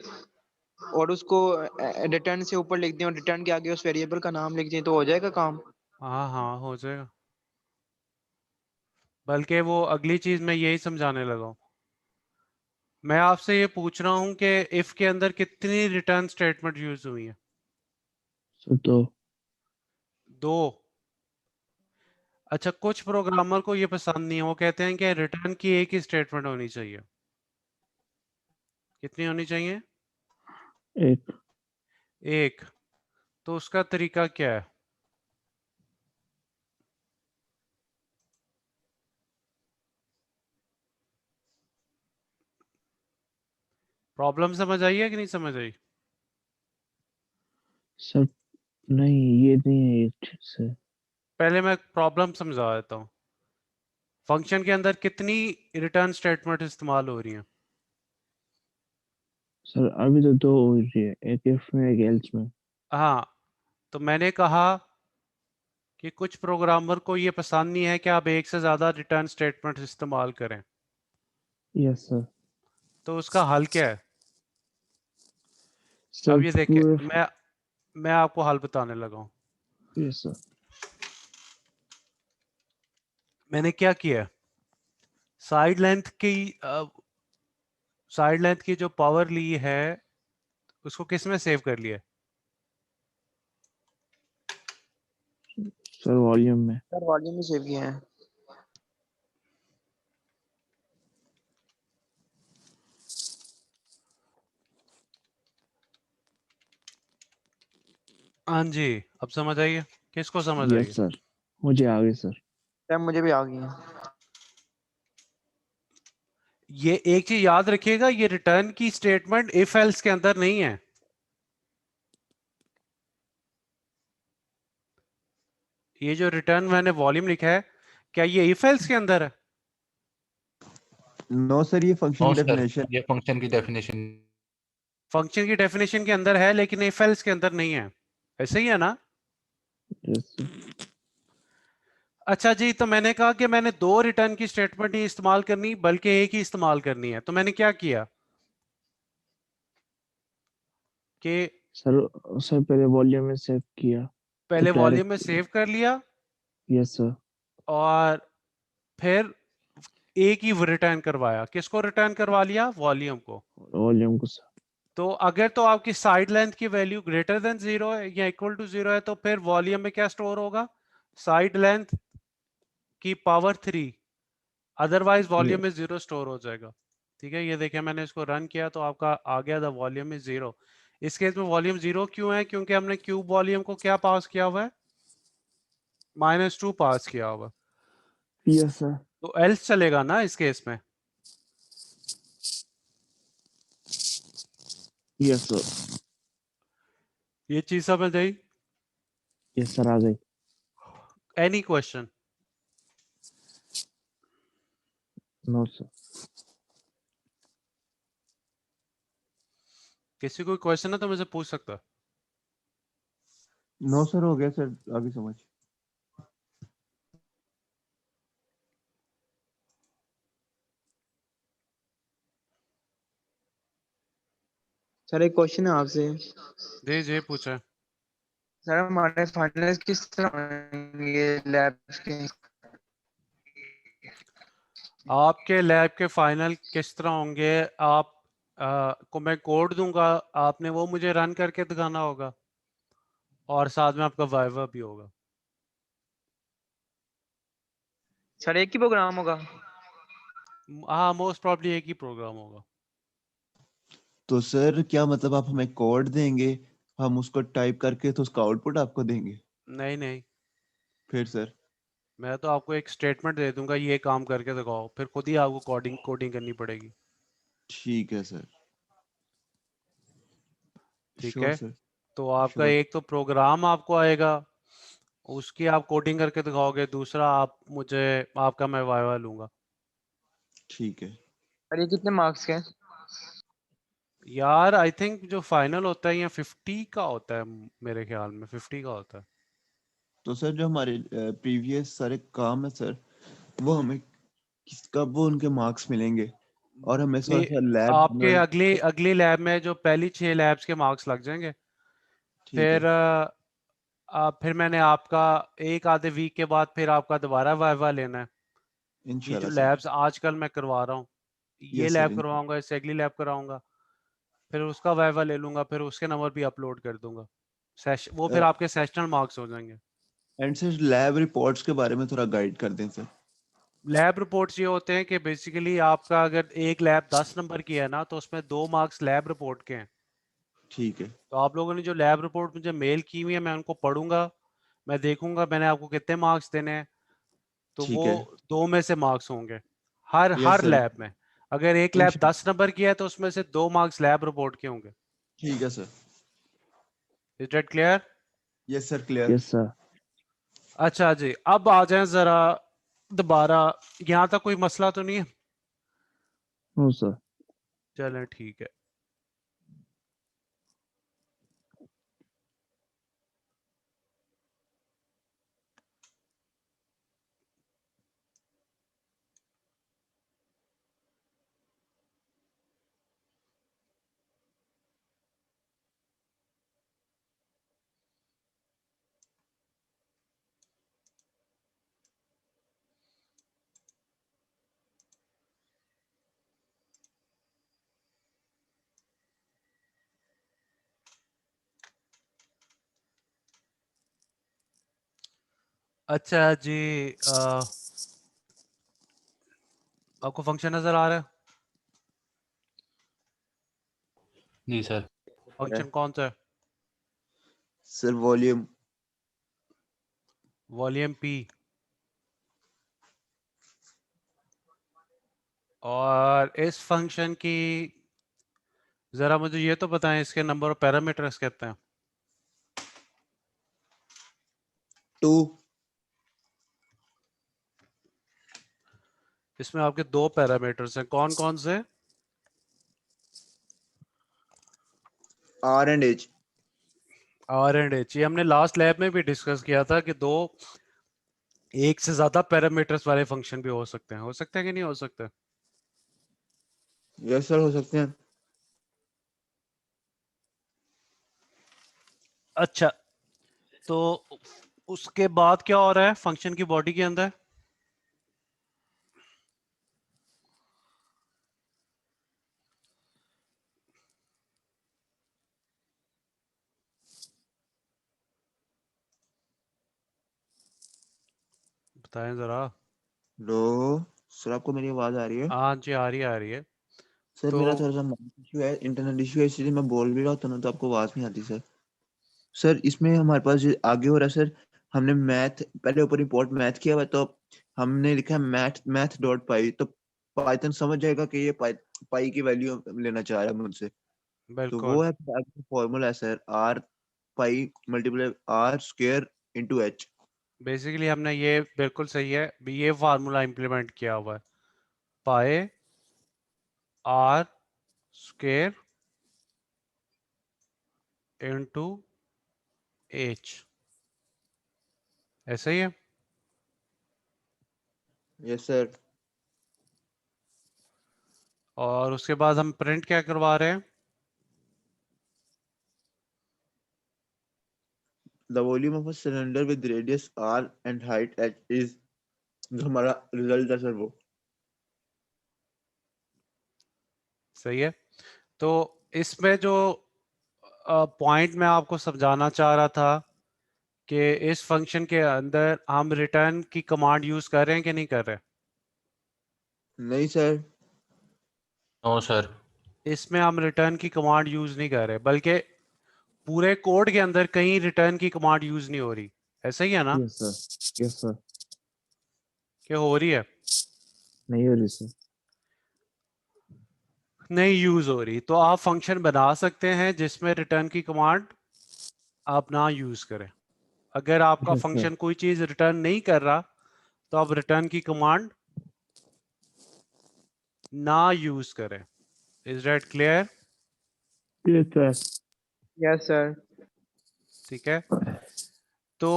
और उसको रिटर्न से ऊपर लिख दें और रिटर्न के आगे उस वेरिएबल का नाम लिख दें तो हो जाएगा काम। हाँ हाँ हो जाएगा। बल्कि वो अगली चीज मैं यही समझाने लगा हूँ। मैं आपसे ये पूछ रहा हूँ कि इफ के अंदर कितनी रिटर्न स्टेटमेंट यूज हुई है? सर 2। 2। अच्छा, कुछ प्रोग्रामर को ये पसंद नहीं है, वो कहते हैं कि रिटर्न की एक ही स्टेटमेंट होनी चाहिए। कितनी होनी चाहिए? 1। एक। तो उसका तरीका क्या है? प्रॉब्लम समझ आई है कि नहीं समझ आई? सर नहीं, ये नहीं है ये ठीक से। पहले मैं प्रॉब्लम समझा देता हूँ। फंक्शन के अंदर कितनी रिटर्न स्टेटमेंट इस्तेमाल हो रही हैं? सर अभी तो 2 हो रही है, एक इफ में एक एल्स में। हाँ, तो मैंने कहा कि कुछ प्रोग्रामर को ये पसंद नहीं है कि आप एक से ज्यादा रिटर्न स्टेटमेंट इस्तेमाल करें। Yes sir. तो उसका हल क्या है? सर अब ये देखें, पूरे। मैं आपको हल बताने लगा हूँ। Yes sir. मैंने क्या किया, साइड लेंथ की जो पावर ली है उसको किस में सेव कर लिया? सर वॉल्यूम में। सर वॉल्यूम में सेव किए हैं। हाँ जी, अब समझ आइए, किसको समझ आई यस है? सर, मुझे आ गई सर। सर मुझे भी आ गई है। ये एक चीज याद रखिएगा, ये रिटर्न की स्टेटमेंट इफ एल्स के अंदर नहीं है। ये जो रिटर्न मैंने वॉल्यूम लिखा है, क्या ये इफ एल्स के अंदर है? नो सर, ये फंक्शन नो की सर, डेफिनेशन। ये फंक्शन की डेफिनेशन। फंक्शन की डेफिनेशन के अंदर है लेकिन इफ एल्स के अंदर नहीं है, ऐसे ही है ना? Yes sir. अच्छा जी, तो मैंने कहा कि मैंने दो रिटर्न की स्टेटमेंट ही इस्तेमाल करनी बल्कि एक ही इस्तेमाल करनी है, तो मैंने क्या किया कि सर सर पहले वॉल्यूम में सेव किया तो पहले वॉल्यूम में कैरेक्टर। सेव कर लिया यस सर। और फिर एक ही रिटर्न करवाया। किसको रिटर्न करवा लिया? वॉल्यूम को। वॉल्यूम को सर। तो अगर तो आपकी साइड लेंथ की वैल्यू ग्रेटर देन 0 है या इक्वल टू 0 है तो फिर वॉल्यूम में क्या स्टोर होगा? साइड लेंथ की पावर 3, अदरवाइज वॉल्यूम में 0 स्टोर हो जाएगा। ठीक है, ये देखिए मैंने इसको रन किया तो आपका आ गया द वॉल्यूम इज 0। इस केस में वॉल्यूम 0 क्यों है? क्योंकि हमने क्यूब वॉल्यूम को क्या पास किया हुआ है? -2 पास किया हुआ है। Yes sir. तो एल्स चलेगा ना इस केस में? Yes sir. ये चीज समझ आई? यस सर, आ गई। Any question? No sir. किसी कोई क्वेश्चन है तो मुझे पूछ सकता है। नो सर, हो गया सर, आगे समझ। सर एक क्वेश्चन है आपसे। जी जी पूछे। सर हमारे फाइनल्स किस तरह होंगे लैब्स के? आपके लैब के फाइनल किस तरह होंगे? आप को मैं कोड दूंगा, आपने वो मुझे रन करके दिखाना होगा और साथ में आपका वाइवा भी होगा। सर एक ही प्रोग्राम होगा? हाँ, मोस्ट प्रॉब्ली एक ही प्रोग्राम होगा। तो सर क्या मतलब, आप हमें कोड देंगे, हम उसको टाइप करके तो उसका आउटपुट आपको देंगे? नहीं नहीं, फिर सर? मैं तो आपको एक स्टेटमेंट दे दूंगा, ये काम करके दिखाओ, फिर खुद ही आपको कोडिंग कोडिंग करनी पड़ेगी। ठीक है सर। ठीक श्योर है, सर। तो आपका श्योर। एक तो प्रोग्राम आपको आएगा, उसकी आप कोडिंग करके दिखाओगे, दूसरा आप मुझे आपका मैं वाइवा लूंगा। ठीक है। सर ये कितने मार्क्स के हैं? यार आई थिंक जो फाइनल होता है ये 50 का होता है, मेरे ख्याल में 50 का होता है। तो सर जो हमारे प्रीवियस सारे काम है सर, वो हमें कब वो उनके मार्क्स मिलेंगे? और हमें ये थोड़ा सा लैब आपके अगली लैब में जो पहली 6 लैब्स के मार्क्स लग जाएंगे। ठीक फिर है। फिर मैंने आपका एक आधे वीक के बाद फिर आपका दोबारा वाइवा लेना है। ये जो इंशाल्लाह सर। लैब्स आजकल मैं करवा रहा हूँ, ये यस सर। लैब करवाऊंगा, इससे अगली लैब कराऊंगा, फिर उसका वाइवा ले लूंगा, फिर उसके नंबर भी अपलोड कर दूंगा। वो फिर आपके सेशनल मार्क्स हो जाएंगे। एंड सर लैब रिपोर्ट्स के बारे में थोड़ा गाइड कर दें सर। लैब रिपोर्ट्स ये होते हैं कि बेसिकली आपका अगर एक लैब 10 नंबर की है ना तो उसमें 2 मार्क्स लैब रिपोर्ट के हैं। ठीक है। तो आप लोगों ने जो लैब रिपोर्ट मुझे मेल की हुई है मैं उनको पढ़ूंगा, मैं देखूंगा मैंने आपको कितने मार्क्स देने हैं, तो वो ठीक है। 2 में से मार्क्स होंगे हर यस हर सर। लैब में। अगर एक लैब 10 नंबर की है तो उसमें से 2 मार्क्स लैब रिपोर्ट के होंगे। ठीक है sir. Is that clear? Yes sir, clear. Yes sir. अच्छा जी, अब आ जाएं जरा दोबारा, यहाँ तक कोई मसला तो नहीं है? No sir. चलें ठीक है। अच्छा जी, आपको फंक्शन नजर आ रहा है? जी सर। फंक्शन कौन सा है? Sir volume. Volume P. और इस फंक्शन की जरा मुझे ये तो बताएं, इसके नंबर ऑफ पैरामीटर्स कितने हैं? 2। इसमें आपके 2 पैरामीटर्स हैं, कौन कौन से? R and H। R and H. ये हमने लास्ट लैब में भी डिस्कस किया था कि दो एक से ज्यादा पैरामीटर्स वाले फंक्शन भी हो सकते हैं कि नहीं हो सकते? यस सर, हो सकते हैं। अच्छा, तो उसके बाद क्या हो रहा है फंक्शन की बॉडी के अंदर? बताएं जरा। लो सर, आपको मेरी आवाज आ रही है? हाँ जी, आ रही है, आ रही है। सर तो मेरा थोड़ा सा इशू है, इंटरनेट इशू है, इसलिए मैं बोल भी रहा होता ना तो आपको आवाज नहीं आती सर। सर इसमें हमारे पास जो आगे हो रहा है सर, हमने मैथ पहले ऊपर इंपोर्ट मैथ किया हुआ है, तो हमने लिखा है मैथ डॉट पाई, तो पाइथन समझ जाएगा कि ये पाई की वैल्यू लेना चाह रहा है मुझसे। तो वो बिल्कुल, है फॉर्मूला है sir, R pi multiply R square into H. Basically हमने ये बिल्कुल सही है, ये फार्मूला इंप्लीमेंट किया हुआ है, पाए आर स्क्वायर इनटू एच, ऐसा ही है। Yes sir. और उसके बाद हम प्रिंट क्या करवा रहे हैं? The volume of a cylinder with radius R and height H is, जो हमारा रिजल्ट है सर वो। सही है। तो इसमें जो पॉइंट मैं आपको समझाना चाह रहा था कि इस फंक्शन के अंदर हम रिटर्न की कमांड यूज कर रहे हैं कि नहीं कर रहे? नहीं सर। No sir. इसमें हम रिटर्न की कमांड यूज नहीं कर रहे, बल्कि पूरे कोड के अंदर कहीं रिटर्न की कमांड यूज नहीं हो रही। ऐसा ही है ना? Yes sir, yes sir. कि हो रही है? नहीं हो रही सर। नहीं यूज हो रही, तो आप फंक्शन बना सकते हैं जिसमें रिटर्न की कमांड आप ना यूज करें। अगर आपका यस सर, फंक्शन कोई चीज रिटर्न नहीं कर रहा तो आप रिटर्न की कमांड ना यूज करें। Is that clear? Yes sir. Yes sir. ठीक है। तो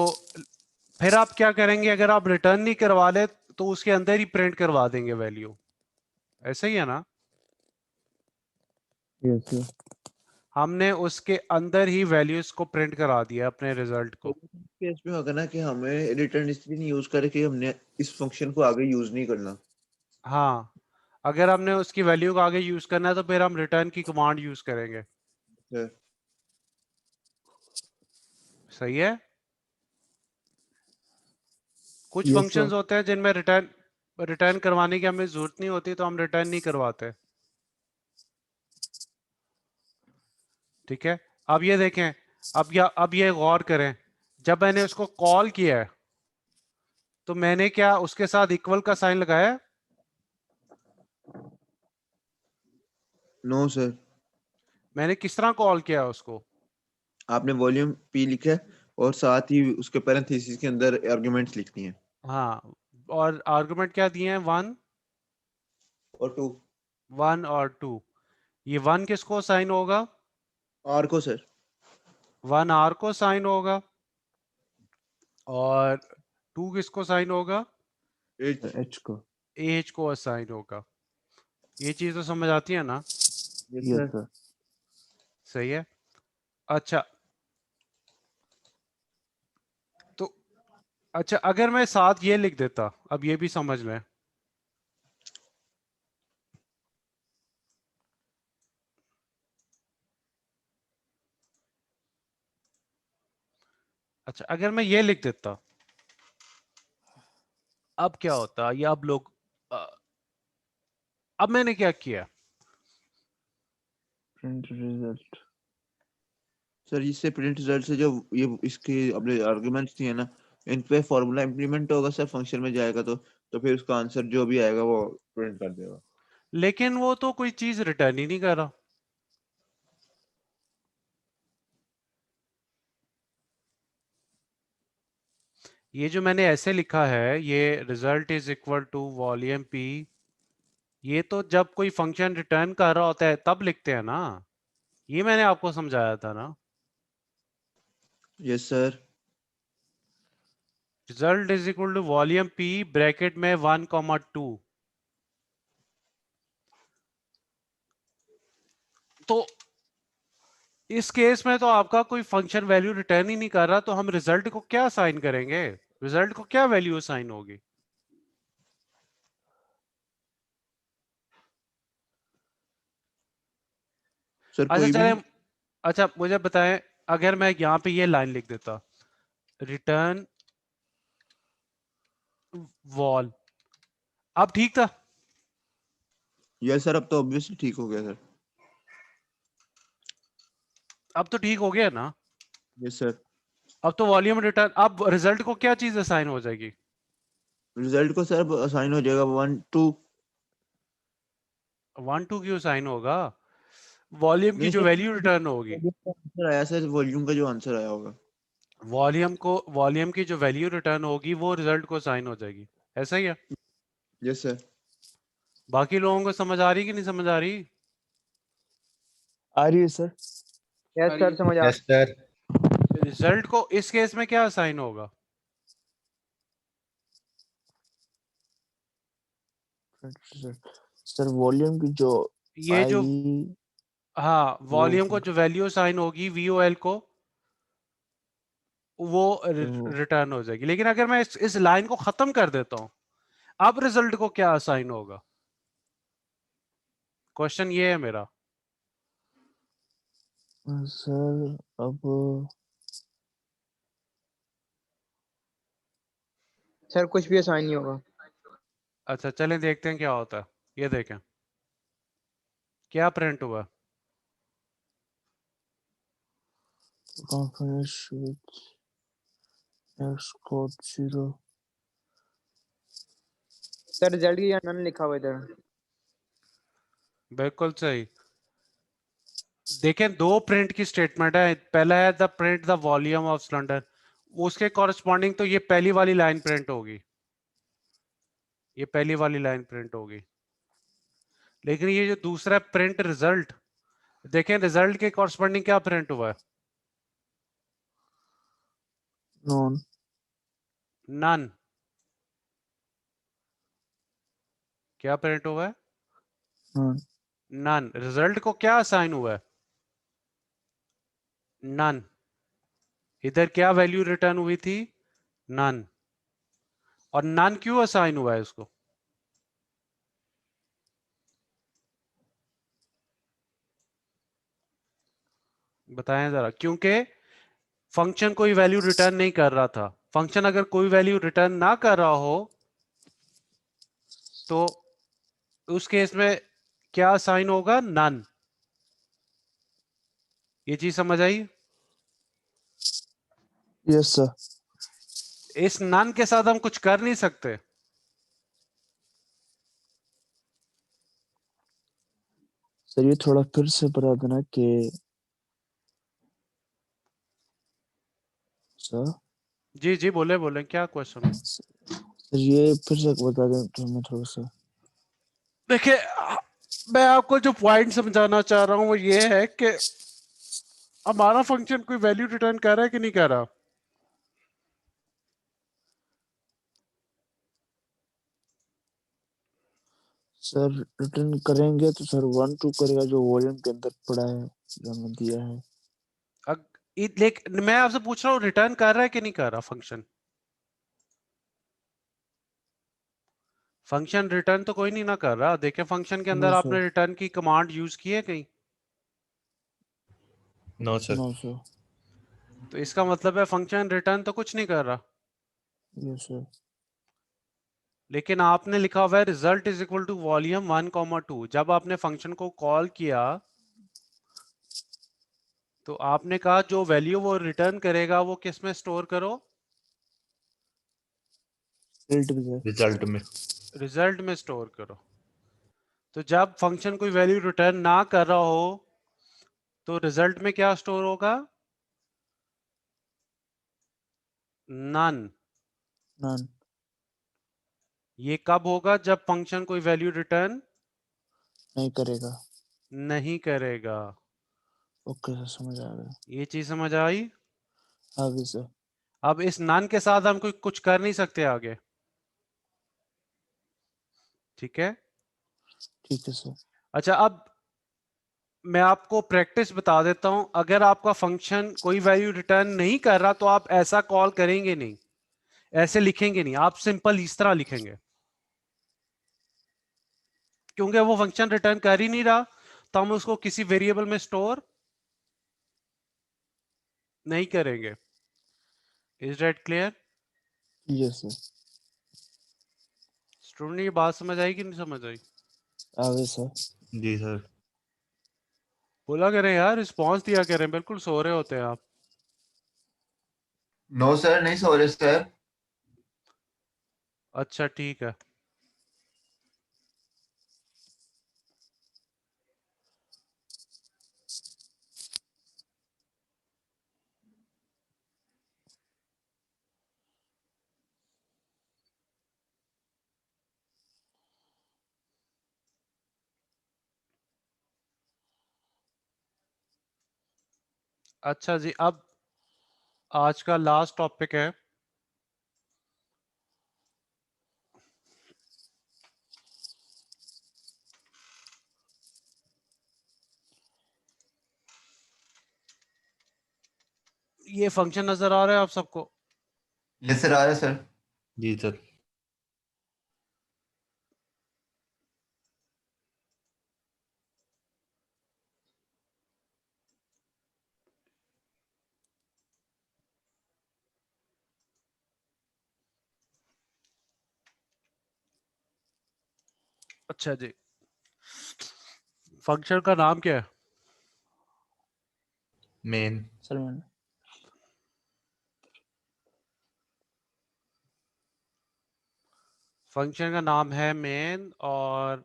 फिर आप क्या करेंगे, अगर आप रिटर्न नहीं करवा ले तो उसके अंदर ही प्रिंट करवा देंगे वैल्यू। ऐसा ही है ना? Yes sir. हमने उसके अंदर ही वैल्यूज को प्रिंट करा दिया अपने रिजल्ट को। केस में होगा ना कि हमें रिटर्न इसलिए नहीं यूज करे कि हमने इस फंक्शन को आगे यूज नहीं करना। हाँ, अगर हमने उसकी वैल्यू को आगे यूज करना है तो फिर हम रिटर्न की कमांड यूज करेंगे। सर सही है। कुछ यस सर। फंक्शंस होते हैं जिनमें रिटर्न रिटर्न करवाने की हमें जरूरत नहीं होती, तो हम रिटर्न नहीं करवाते। ठीक है। अब ये देखें, अब ये गौर करें, जब मैंने उसको कॉल किया है तो मैंने क्या उसके साथ इक्वल का साइन लगाया? नो सर, मैंने किस तरह कॉल किया उसको? आपने वॉल्यूम पी लिखा है और साथ ही उसके पैरेंथेसिस के अंदर आर्गुमेंट्स लिखनी है। हाँ, और आर्गुमेंट क्या दिए हैं? 1 और 2 1 और 2। ये 1 किसको साइन होगा? आर को सर। 1 आर को साइन होगा, और 2 किसको साइन होगा? एच। एच को। एच को असाइन होगा। ये चीज तो समझ आती है ना? Yes yes sir. सर। सही है। अच्छा, तो अच्छा, अगर मैं साथ ये लिख देता, अब ये भी समझ लें। अच्छा, अगर मैं ये लिख देता अब क्या होता है, ये अब लोग अब मैंने क्या किया, प्रिंट रिजल्ट। सर इससे प्रिंट रिजल्ट से जो ये इसके अपने आर्गुमेंट्स दिए ना, इन पे फॉर्मूला इंप्लीमेंट होगा सर, फंक्शन में जाएगा तो फिर उसका आंसर जो भी आएगा वो प्रिंट कर देगा। लेकिन वो तो कोई चीज रिटर्न ही नहीं कर रहा। ये जो मैंने ऐसे लिखा है, ये result is equal to volume P, ये तो जब कोई फंक्शन रिटर्न कर रहा होता है तब लिखते हैं ना, ये मैंने आपको समझाया था ना। Yes sir. Result is equal to volume P bracket में 1,2। तो इस केस में तो आपका कोई फंक्शन वैल्यू रिटर्न ही नहीं कर रहा, तो हम रिजल्ट को क्या असाइन करेंगे, रिजल्ट को क्या वैल्यू असाइन होगी? सर अच्छा कोई भी चले, नहीं। अच्छा मुझे बताएं, अगर मैं यहाँ पे ये लाइन लिख देता, रिटर्न वॉल, अब ठीक था? यस सर, अब तो ऑब्वियसली ठीक हो गया सर। अब तो ठीक हो गया ना? Yes sir. अब तो वॉल्यूम रिटर्न, अब रिजल्ट को क्या चीज असाइन हो जाएगी? रिजल्ट को सर असाइन हो जाएगा 1 2। 1,2 क्यों असाइन होगा? वॉल्यूम की नहीं जो सर, वैल्यू रिटर्न होगी, आंसर आया सर, वॉल्यूम का जो आंसर आया होगा। वॉल्यूम की जो वैल्यू रिटर्न होगी वो रिजल्ट को असाइन हो जाएगी, ऐसा ही है? Yes sir. बाकी लोगों को समझ आ रही कि नहीं समझ आ रही? आ रही है सर। यस सर, समझ आ यस सर। रिजल्ट को इस केस में क्या असाइन होगा? सर वॉल्यूम की जो ये जो, आई हाँ वो वॉल्यूम को जो वैल्यू असाइन होगी VOL को, वो तो रिटर्न हो जाएगी। लेकिन अगर मैं इस लाइन को खत्म कर देता हूं, अब रिजल्ट को क्या असाइन होगा? क्वेश्चन ये है मेरा। सर अब सर कुछ भी असाइन नहीं होगा। अच्छा चलें देखते हैं क्या होता है। ये देखें क्या प्रिंट हुआ। Confidence with x code 0। Sir result की यहाँ नन लिखा हुआ है इधर। बिल्कुल सही। देखें दो प्रिंट की स्टेटमेंट है, पहला है the print the volume of cylinder, उसके कॉरेस्पॉन्डिंग तो ये पहली वाली लाइन प्रिंट होगी, ये पहली वाली लाइन प्रिंट होगी। लेकिन ये जो दूसरा प्रिंट रिजल्ट, देखें रिजल्ट के कॉरेस्पॉन्डिंग क्या प्रिंट हुआ है? नॉन। नन। क्या प्रिंट हुआ है? नॉन। नन। रिजल्ट को क्या असाइन हुआ है? नन। इधर क्या वैल्यू रिटर्न हुई थी? नन। और नन क्यों असाइन हुआ है उसको? बताएं जरा। क्योंकि फंक्शन कोई वैल्यू रिटर्न नहीं कर रहा था। फंक्शन अगर कोई वैल्यू रिटर्न ना कर रहा हो तो उस केस में क्या असाइन होगा? नन। ये चीज समझ आई? Yes sir. इस नन के साथ हम कुछ कर नहीं सकते। सर ये थोड़ा फिर से बता देना कि सर। जी जी बोले बोले, क्या क्वेश्चन है? सर ये फिर से बता दें तो मैं थोड़ा सा। देखिए मैं आपको जो पॉइंट समझाना चाह रहा हूं वो ये है कि हमारा फंक्शन कोई वैल्यू रिटर्न कर रहा है कि नहीं कर रहा? सर रिटर्न करेंगे तो सर 1 2 करेगा जो वॉल्यूम के अंदर पड़ा है, जो हमें दिया है। लेकिन मैं आपसे पूछ रहा हूँ रिटर्न कर रहा है कि नहीं कर रहा फंक्शन? फंक्शन रिटर्न तो कोई नहीं ना कर रहा। देखें फंक्शन के अंदर नो आपने सर। रिटर्न की कमांड यूज की है कहीं? No sir. No sir. तो इसका मतलब है फंक्शन रिटर्न तो कुछ नहीं कर रहा। Yes sir. लेकिन आपने लिखा हुआ है result is equal to volume 1,2। जब आपने फंक्शन को कॉल किया तो आपने कहा जो वैल्यू वो रिटर्न करेगा वो किस में स्टोर करो? रिजल्ट में। रिजल्ट में स्टोर करो। तो जब फंक्शन कोई वैल्यू रिटर्न ना कर रहा हो तो रिजल्ट में क्या स्टोर होगा? नन। नन। ये कब होगा? जब फंक्शन कोई वैल्यू रिटर्न नहीं करेगा। नहीं करेगा। ओके सर, समझ आ गया। ये चीज समझ आई? आगे सर। अब इस नन के साथ हम कोई कुछ कर नहीं सकते आगे। ठीक है। ठीक है सर। अच्छा, अब मैं आपको प्रैक्टिस बता देता हूं। अगर आपका फंक्शन कोई वैल्यू रिटर्न नहीं कर रहा तो आप ऐसा कॉल करेंगे नहीं, ऐसे लिखेंगे नहीं, आप सिंपल इस तरह लिखेंगे। क्योंकि वो फंक्शन रिटर्न कर ही नहीं रहा तो हम उसको किसी वेरिएबल में स्टोर नहीं करेंगे। Is that clear? Yes sir. Student, ये बात समझ आई कि नहीं समझ आई? आगे सर। जी सर। बोला करें यार, रिस्पॉन्स दिया करें। बिल्कुल सो रहे होते हैं आप। नो सर, नहीं सो रहे सर। अच्छा ठीक है। अच्छा जी, अब आज का लास्ट टॉपिक है ये फंक्शन नजर आ रहा है आप सबको? यस सर, आ रहा है सर। जी सर। अच्छा जी, फंक्शन का नाम क्या है? मेन। सर मैंने फंक्शन का नाम है मेन। और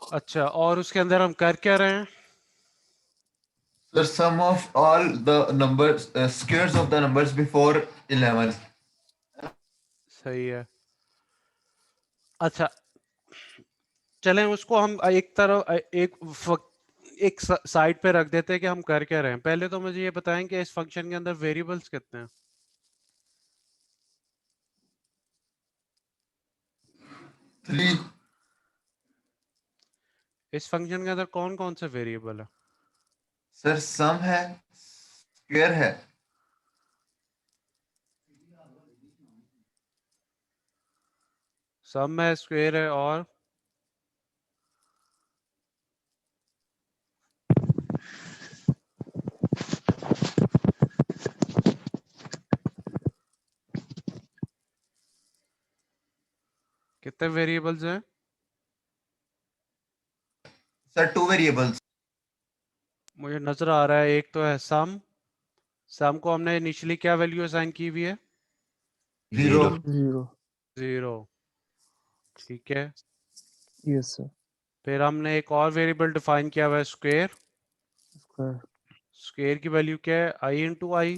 अच्छा, और उसके अंदर हम कर क्या रहे हैं? Sir sum of all the numbers, squares of the numbers before 11। सही है। अच्छा, चलें उसको हम एक तरफ एक साइड पे रख देते हैं कि हम कर क्या रहे हैं। पहले तो मुझे ये बताएं कि इस फंक्शन के अंदर वेरिएबल्स कितने हैं? 3। इस फंक्शन के अंदर कौन कौन से वेरिएबल है? सर सम है, स्क्वायर है। सम है, स्क्वायर है, और कितने वेरिएबल्स हैं? Sir 2 variables. मुझे नजर आ रहा है एक तो है सम। सम को हमने इनिशियली क्या वैल्यू असाइन की हुई है? 0। 0। 0। ठीक है। Yes sir. फिर हमने एक और वेरिएबल डिफाइन किया हुआ है स्क्वायर। स्क्वायर। स्क्वायर की वैल्यू क्या है? आई इंटू आई।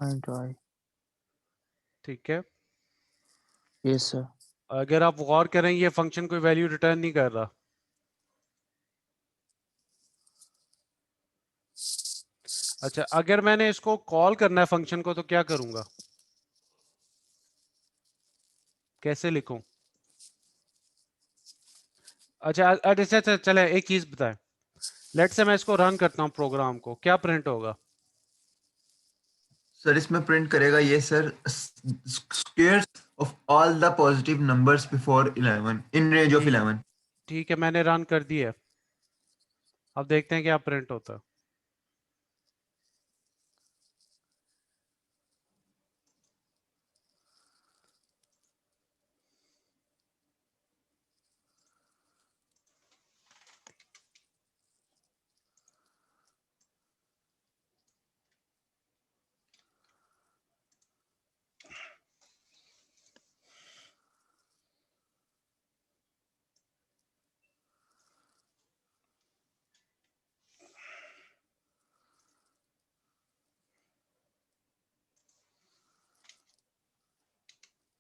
इंटू आई। ठीक है। Yes sir. अगर आप गौर करें ये फंक्शन कोई वैल्यू रिटर्न नहीं कर रहा। अच्छा, अगर मैंने इसको कॉल करना है फंक्शन को तो क्या करूंगा? कैसे लिखूं? अच्छा अच्छा अच्छा, चले एक चीज बताएं। लेट से मैं इसको रन करता हूं प्रोग्राम को, क्या प्रिंट होगा? सर इसमें प्रिंट करेगा ये sir, squares of all the positive numbers before 11 in range of ठीक 11। ठीक है, मैंने रन कर दिया है। अब देखते हैं क्या प्रिंट होता है।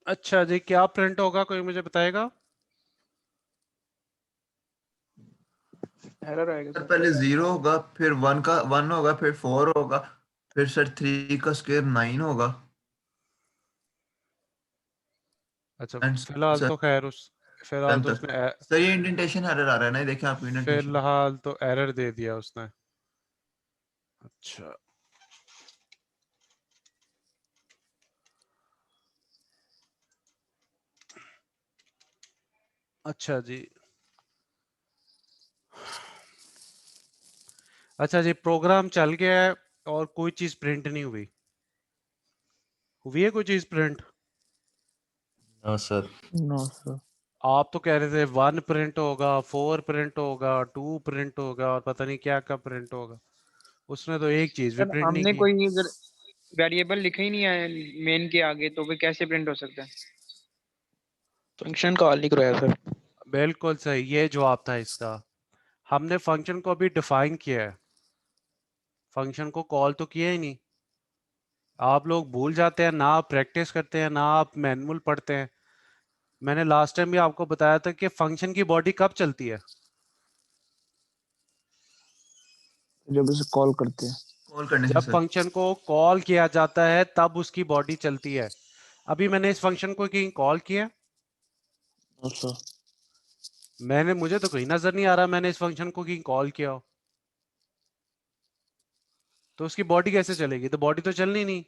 अच्छा जी, क्या प्रिंट होगा, कोई मुझे बताएगा? एरर आएगा सर सर। पहले 0 होगा, फिर 1 का 1 होगा, फिर 4 होगा, फिर सर 3 का स्क्वायर 9 होगा। अच्छा, एंड फिलहाल सर तो खैर फिलहाल 10 तो तक। उसने सर ये इंडेंटेशन एरर आ रहा है ना, ये देखें आप इंडेंटेशन। फिलहाल तो एरर दे दिया उसने। अच्छा, अच्छा जी। अच्छा जी, प्रोग्राम चल गया है और कोई चीज प्रिंट नहीं हुई। हुई है कोई चीज प्रिंट? हाँ सर। No sir. आप तो कह रहे थे 1 प्रिंट होगा, 4 प्रिंट होगा, 2 प्रिंट होगा और पता नहीं क्या क्या प्रिंट होगा। उसने तो एक चीज भी सर प्रिंट नहीं हमने की। कोई अगर वेरिएबल लिखा ही नहीं है मेन के आगे, तो फिर कैसे प्रिंट हो सकता है? फंक्शन कॉल नहीं करवाया सर। बिल्कुल सही, ये जवाब था इसका। हमने फंक्शन को अभी डिफाइन किया है, फंक्शन को कॉल तो किया ही नहीं। आप लोग भूल जाते हैं ना, आप प्रैक्टिस करते हैं ना, आप मैनुअल पढ़ते हैं। मैंने लास्ट टाइम भी आपको बताया था कि फंक्शन की बॉडी कब चलती है? जब उसे कॉल करते हैं। कॉल करने से जब सर। फंक्शन को कॉल किया जाता है तब उसकी बॉडी चलती है। अभी मैंने इस फंक्शन को कहीं कॉल किया? No sir. मुझे तो कहीं नजर नहीं आ रहा मैंने इस फंक्शन को कहीं कॉल किया हो। तो उसकी बॉडी कैसे चलेगी? तो बॉडी तो चलनी नहीं।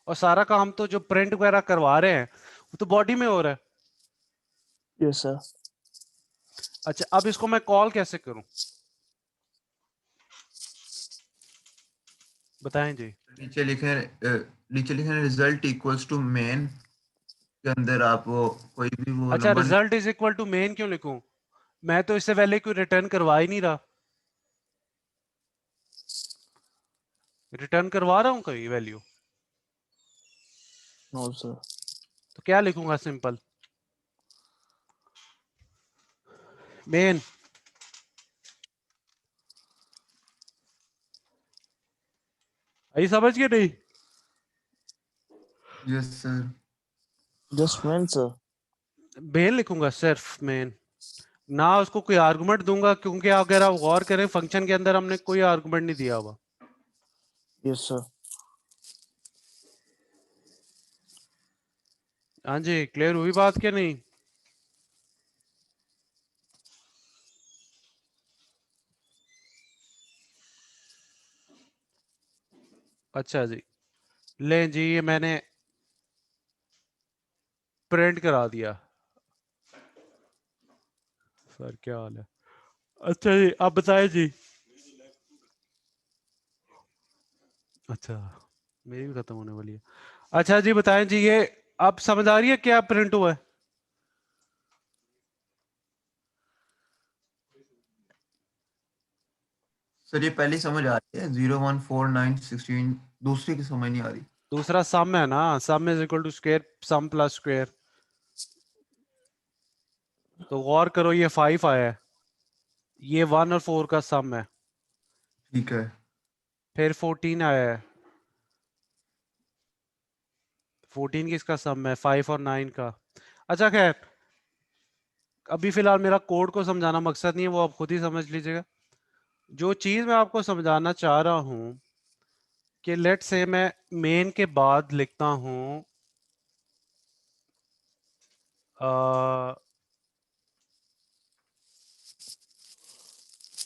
और सारा काम तो जो प्रिंट वगैरह करवा रहे हैं वो तो बॉडी में हो रहा है। Yes sir. अच्छा, अब इसको मैं कॉल कैसे करूं, बताएं जी। नीचे लिखे रिजल्ट इक्वल्स टू मेन के अंदर आप वो कोई भी वो अच्छा, number. Result is equal to main क्यों लिखूं? मैं तो इससे पहले कोई रिटर्न करवा ही नहीं रहा। रिटर्न करवा रहा हूं कोई वैल्यू? No sir. तो क्या लिखूंगा? Simple main. आई समझ के नहीं? Yes sir. Just main sir. Main लिखूंगा, सिर्फ मेन। ना उसको कोई आर्गुमेंट दूंगा, क्योंकि अगर आप गौर करें फंक्शन के अंदर हमने कोई आर्गुमेंट नहीं दिया हुआ। Yes sir. हाँ जी, क्लियर हुई बात क्या नहीं? अच्छा जी, लें जी, ये मैंने प्रिंट करा दिया। सर क्या हाल है? अच्छा जी, आप बताएं जी। अच्छा, मेरी भी खत्म होने वाली है। अच्छा जी, बताएं जी, ये आप समझ आ रही है क्या प्रिंट हुआ है? सर ये पहली समझ आ रही है, 0 1 4 9 16। दूसरी की समझ नहीं आ रही। दूसरा सम है ना, sum is equal to square, sum plus square. तो गौर करो, ये 5 आया है, ये 1 और 4 का सम है। ठीक है। फिर 14 आया है, 14 किसका सम है? 5 और 9 का। अच्छा खैर, अभी फिलहाल मेरा कोड को समझाना मकसद नहीं है, वो आप खुद ही समझ लीजिएगा। जो चीज मैं आपको समझाना चाह रहा हूं कि लेट से मैं मेन के बाद लिखता हूं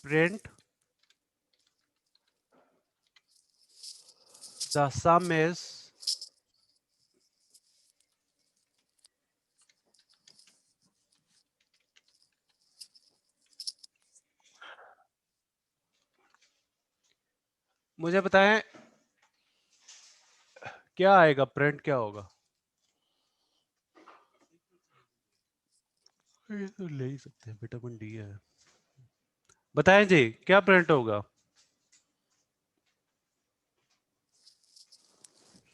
प्रिंट द सम इज मुझे बताएं क्या आएगा, प्रिंट क्या होगा? ये तो ले ही सकते हैं, विटामिन डी है। बताएं जी क्या प्रिंट होगा?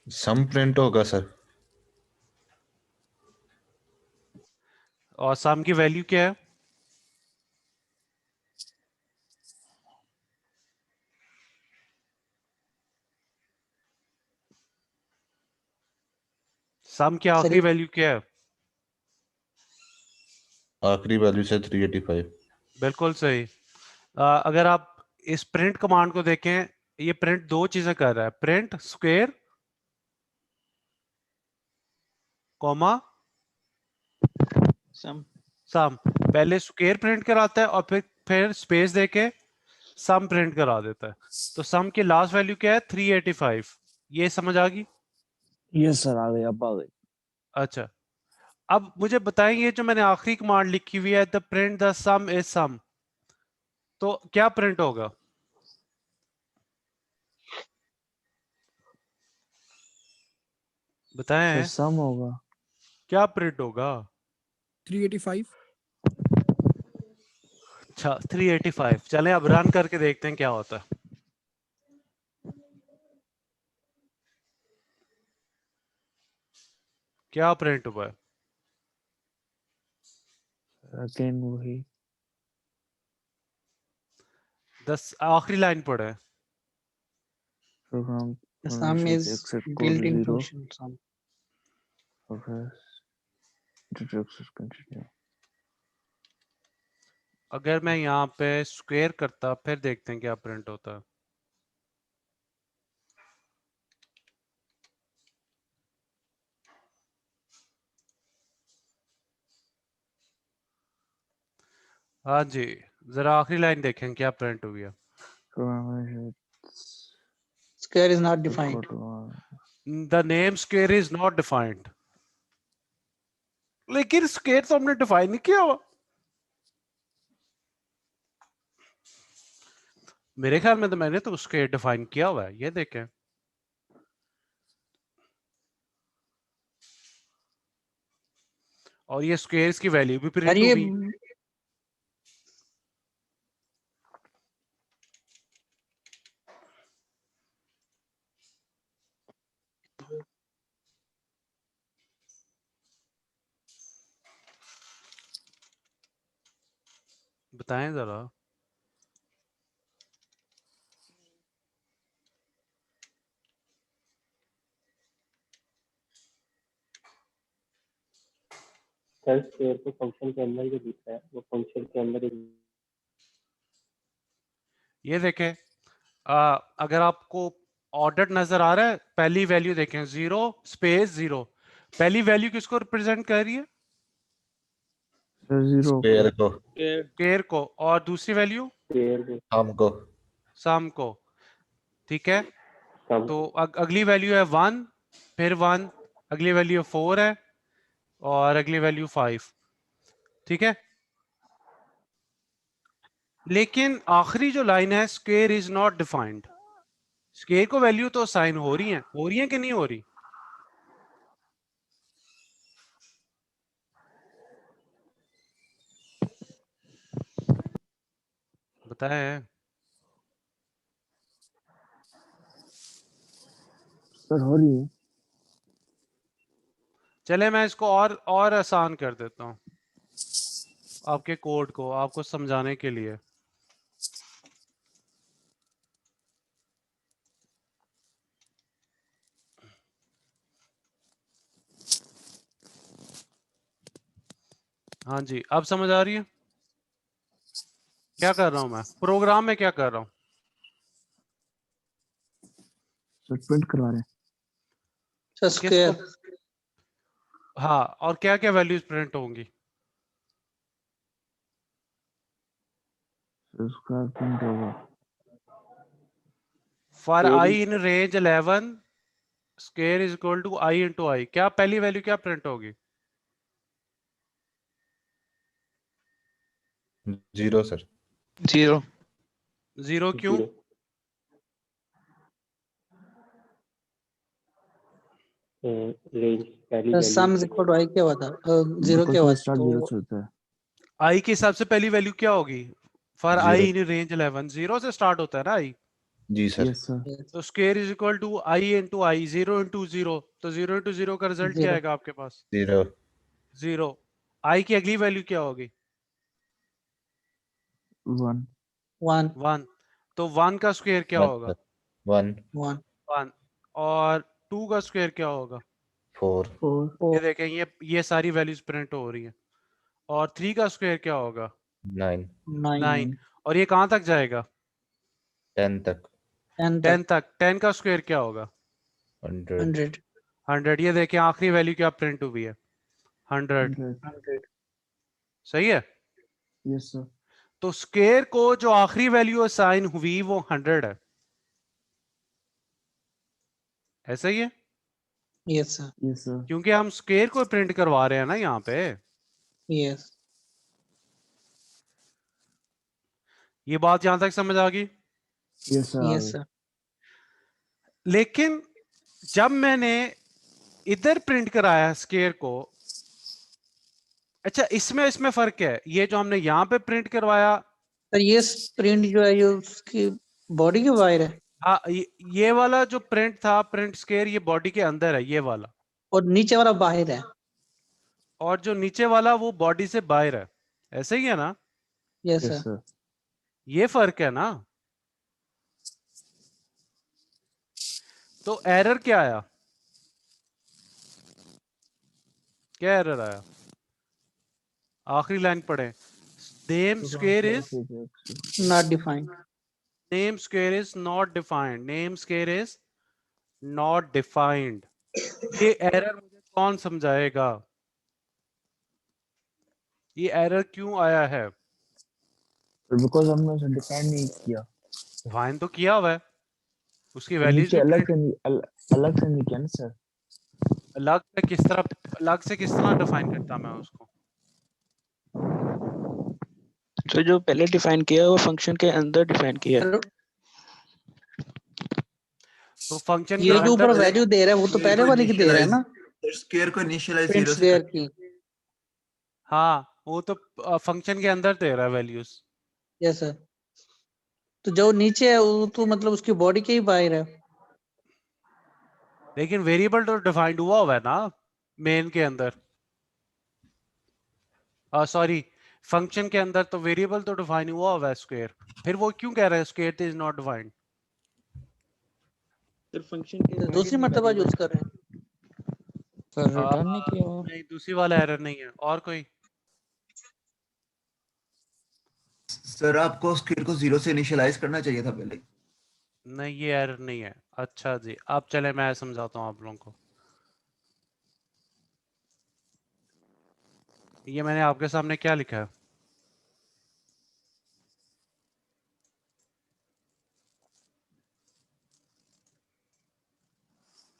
सम प्रिंट होगा सर। और सम की वैल्यू क्या है? सम की सर आखिरी वैल्यू क्या है? आखिरी वैल्यू से 385। बिल्कुल सही। अगर आप इस प्रिंट कमांड को देखें, ये प्रिंट दो चीजें कर रहा है, प्रिंट स्क्वायर कॉमा सम सम। पहले स्क्वायर प्रिंट कराता है और फिर स्पेस देके सम प्रिंट करा देता है। तो सम की लास्ट वैल्यू क्या है? 385। ये समझ आ गई? यस सर, आ गई, अब आ गई। अच्छा, अब मुझे बताएं ये जो मैंने आखिरी कमांड लिखी हुई है, the print the sum is sum, तो क्या प्रिंट होगा? सर बताएं सम होगा। क्या प्रिंट होगा? 385। अच्छा 385। चलें अब रन करके देखते हैं क्या होता है। क्या प्रिंट हुआ है? अगेन वही। आखिरी लाइन पढ़े। Program The sum is exit code built-in 0 function sum. progress to continue। अगर मैं यहाँ पे स्क्वायर करता, फिर देखते हैं क्या प्रिंट होता है। हाँ जी, जरा आखिरी लाइन देखें क्या प्रिंट हुई है। Program Square is not defined. The name square is not defined. लेकिन स्क्वायर तो हमने डिफाइन नहीं किया हुआ। मेरे ख्याल में तो मैंने तो स्क्वायर डिफाइन किया हुआ है, ये देखें। और ये स्क्वायर्स की वैल्यू भी सर प्रिंट ये हुई। बताएं जरा। सर स्क्वायर को फंक्शन के अंदर जो दिख रहा है वो फंक्शन के अंदर ही ये देखें, अगर आपको ऑर्डर नजर आ रहा है, पहली वैल्यू देखें 0 स्पेस 0। पहली वैल्यू किसको रिप्रेजेंट कर रही है? सर 0 स्क्वायर को। स्क्वायर को। और दूसरी वैल्यू स्क्वायर को सम को। सम को। ठीक है, सम तो अगली वैल्यू है 1, फिर 1, अगली वैल्यू 4 है और अगली वैल्यू 5। ठीक है, लेकिन आखिरी जो लाइन है square is not defined, square को वैल्यू तो साइन हो रही है कि नहीं हो रही? बताएं। सर हो रही है। चले मैं इसको और आसान कर देता हूं आपके कोड को, आपको समझाने के लिए। हाँ जी, अब समझ आ रही है क्या कर रहा हूं मैं प्रोग्राम में, क्या कर रहा हूं? सर प्रिंट करवा रहे हैं। सर किसको? स्क्वायर हाँ, और क्या क्या वैल्यूज प्रिंट होंगी? सर उसका प्रिंट होगा। For square I in range 11 square is equal to I into I, क्या पहली वैल्यू क्या प्रिंट होगी? 0 सर। 0 0 क्यों? जीरो रेंज पहली sir value sum is equal to I क्या हुआ था, जीरो बिकॉज क्या हुआ वो था, स्टार्ट जीरो तो से होता है। आई के हिसाब से पहली वैल्यू क्या होगी? For I zero. In range 11 zero से स्टार्ट होता है ना आई। जी सर। Yes sir. तो square is equal to I into I, zero into zero, तो जीरो इंटू जीरो का रिजल्ट क्या जीरो आएगा आपके पास? जीरो। जीरो। आई की अगली वैल्यू क्या होगी? 1 वन 1। तो 1 का स्क्वायर क्या वन होगा? सर। 1 वन 1। और 2 का स्क्वायर क्या होगा? 4 4 ये फोर देखें, ये सारी वैल्यूज प्रिंट हो रही हैं। और 3 का स्क्वायर क्या होगा? 9 नाइन 9। और ये कहाँ तक जाएगा? 10 तक 10 तक 10 तक। 10 का स्क्वायर क्या होगा? 100 100 100। ये देखें आखिरी वैल्यू क्या प्रिंट हुई है? 100। 100। 100 सही है। Yes sir. तो स्क्वायर को जो आखिरी वैल्यू असाइन हुई वो 100 है। ऐसा ही है, यस सर यस सर। क्योंकि हम स्क्वायर को प्रिंट करवा रहे हैं ना यहाँ पे। यस ये बात यहां तक समझ आ गई। Yes sir. यस सर लेकिन जब मैंने इधर प्रिंट कराया स्क्वायर को, अच्छा इसमें इसमें फर्क क्या है? ये जो हमने यहाँ पे प्रिंट करवाया, सर ये प्रिंट जो है ये उसकी बॉडी के बाहर है, हाँ ये वाला जो प्रिंट था, प्रिंट स्क्वायर, ये बॉडी के अंदर है ये वाला। और नीचे वाला बाहर है। और जो नीचे वाला वो बॉडी से बाहर है। ऐसे ही है ना? Yes yes sir sir. ये फर्क है ना? तो एरर क्या आया? क्या एरर आया? आखिरी लाइन पढ़े। Name square is not defined. Name square is not defined. Name square is not defined. ये एरर मुझे कौन समझाएगा? ये एरर क्यों आया है? बिकॉज हमने उसे डिफाइन नहीं किया। डिफाइन तो किया हुआ है, उसकी तो वैल्यूज नीचे भी अलग प्रिंट। से नहीं अलग से नहीं किया ना सर। अलग से किस तरह डिफाइन करता मैं उसको? तो जो पहले डिफाइन किया है वो फंक्शन के अंदर डिफाइन किया है। तो फंक्शन के ये जो ऊपर अंदर वैल्यू दे रहा है वो तो पहले वाले की दे रहा है ना, स्क्वायर को इनिशियलाइज प्रिंट 0 से स्क्वायर की। हाँ वो तो फंक्शन के अंदर दे रहा है वैल्यूज। Yes sir. तो जो नीचे है वो तो मतलब उसकी बॉडी के ही बाहर है। लेकिन वेरिएबल तो डिफाइंड हुआ है ना मेन के अंदर। सॉरी, फंक्शन के अंदर तो वेरिएबल तो डिफाइन हुआ है स्क्वायर। फिर वो क्यों कह रहा है square is not defined? Sir function के तो दूसरी मर्तबा यूज कर रहे हैं। सर रिटर्न नहीं किया हुआ। नहीं, दूसरी वाला एरर नहीं है। और कोई? सर आपको स्क्वायर को 0 से इनिशियलाइज करना चाहिए था पहले। नहीं, ये एरर नहीं है। अच्छा जी, अब चले मैं समझाता हूँ आप लोगों को। ये मैंने आपके सामने क्या लिखा है?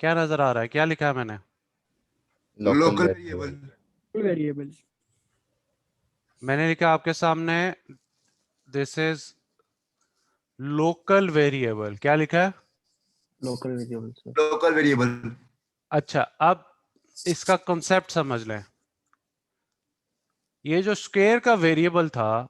क्या नजर आ रहा है? क्या लिखा है मैंने? Local variable. वेरिएबल। मैंने लिखा आपके सामने दिस इज लोकल वेरिएबल। क्या लिखा है? Local variable sir. Local variable. अच्छा, अब इसका कॉन्सेप्ट समझ लें। ये जो स्क्वायर का वेरिएबल था,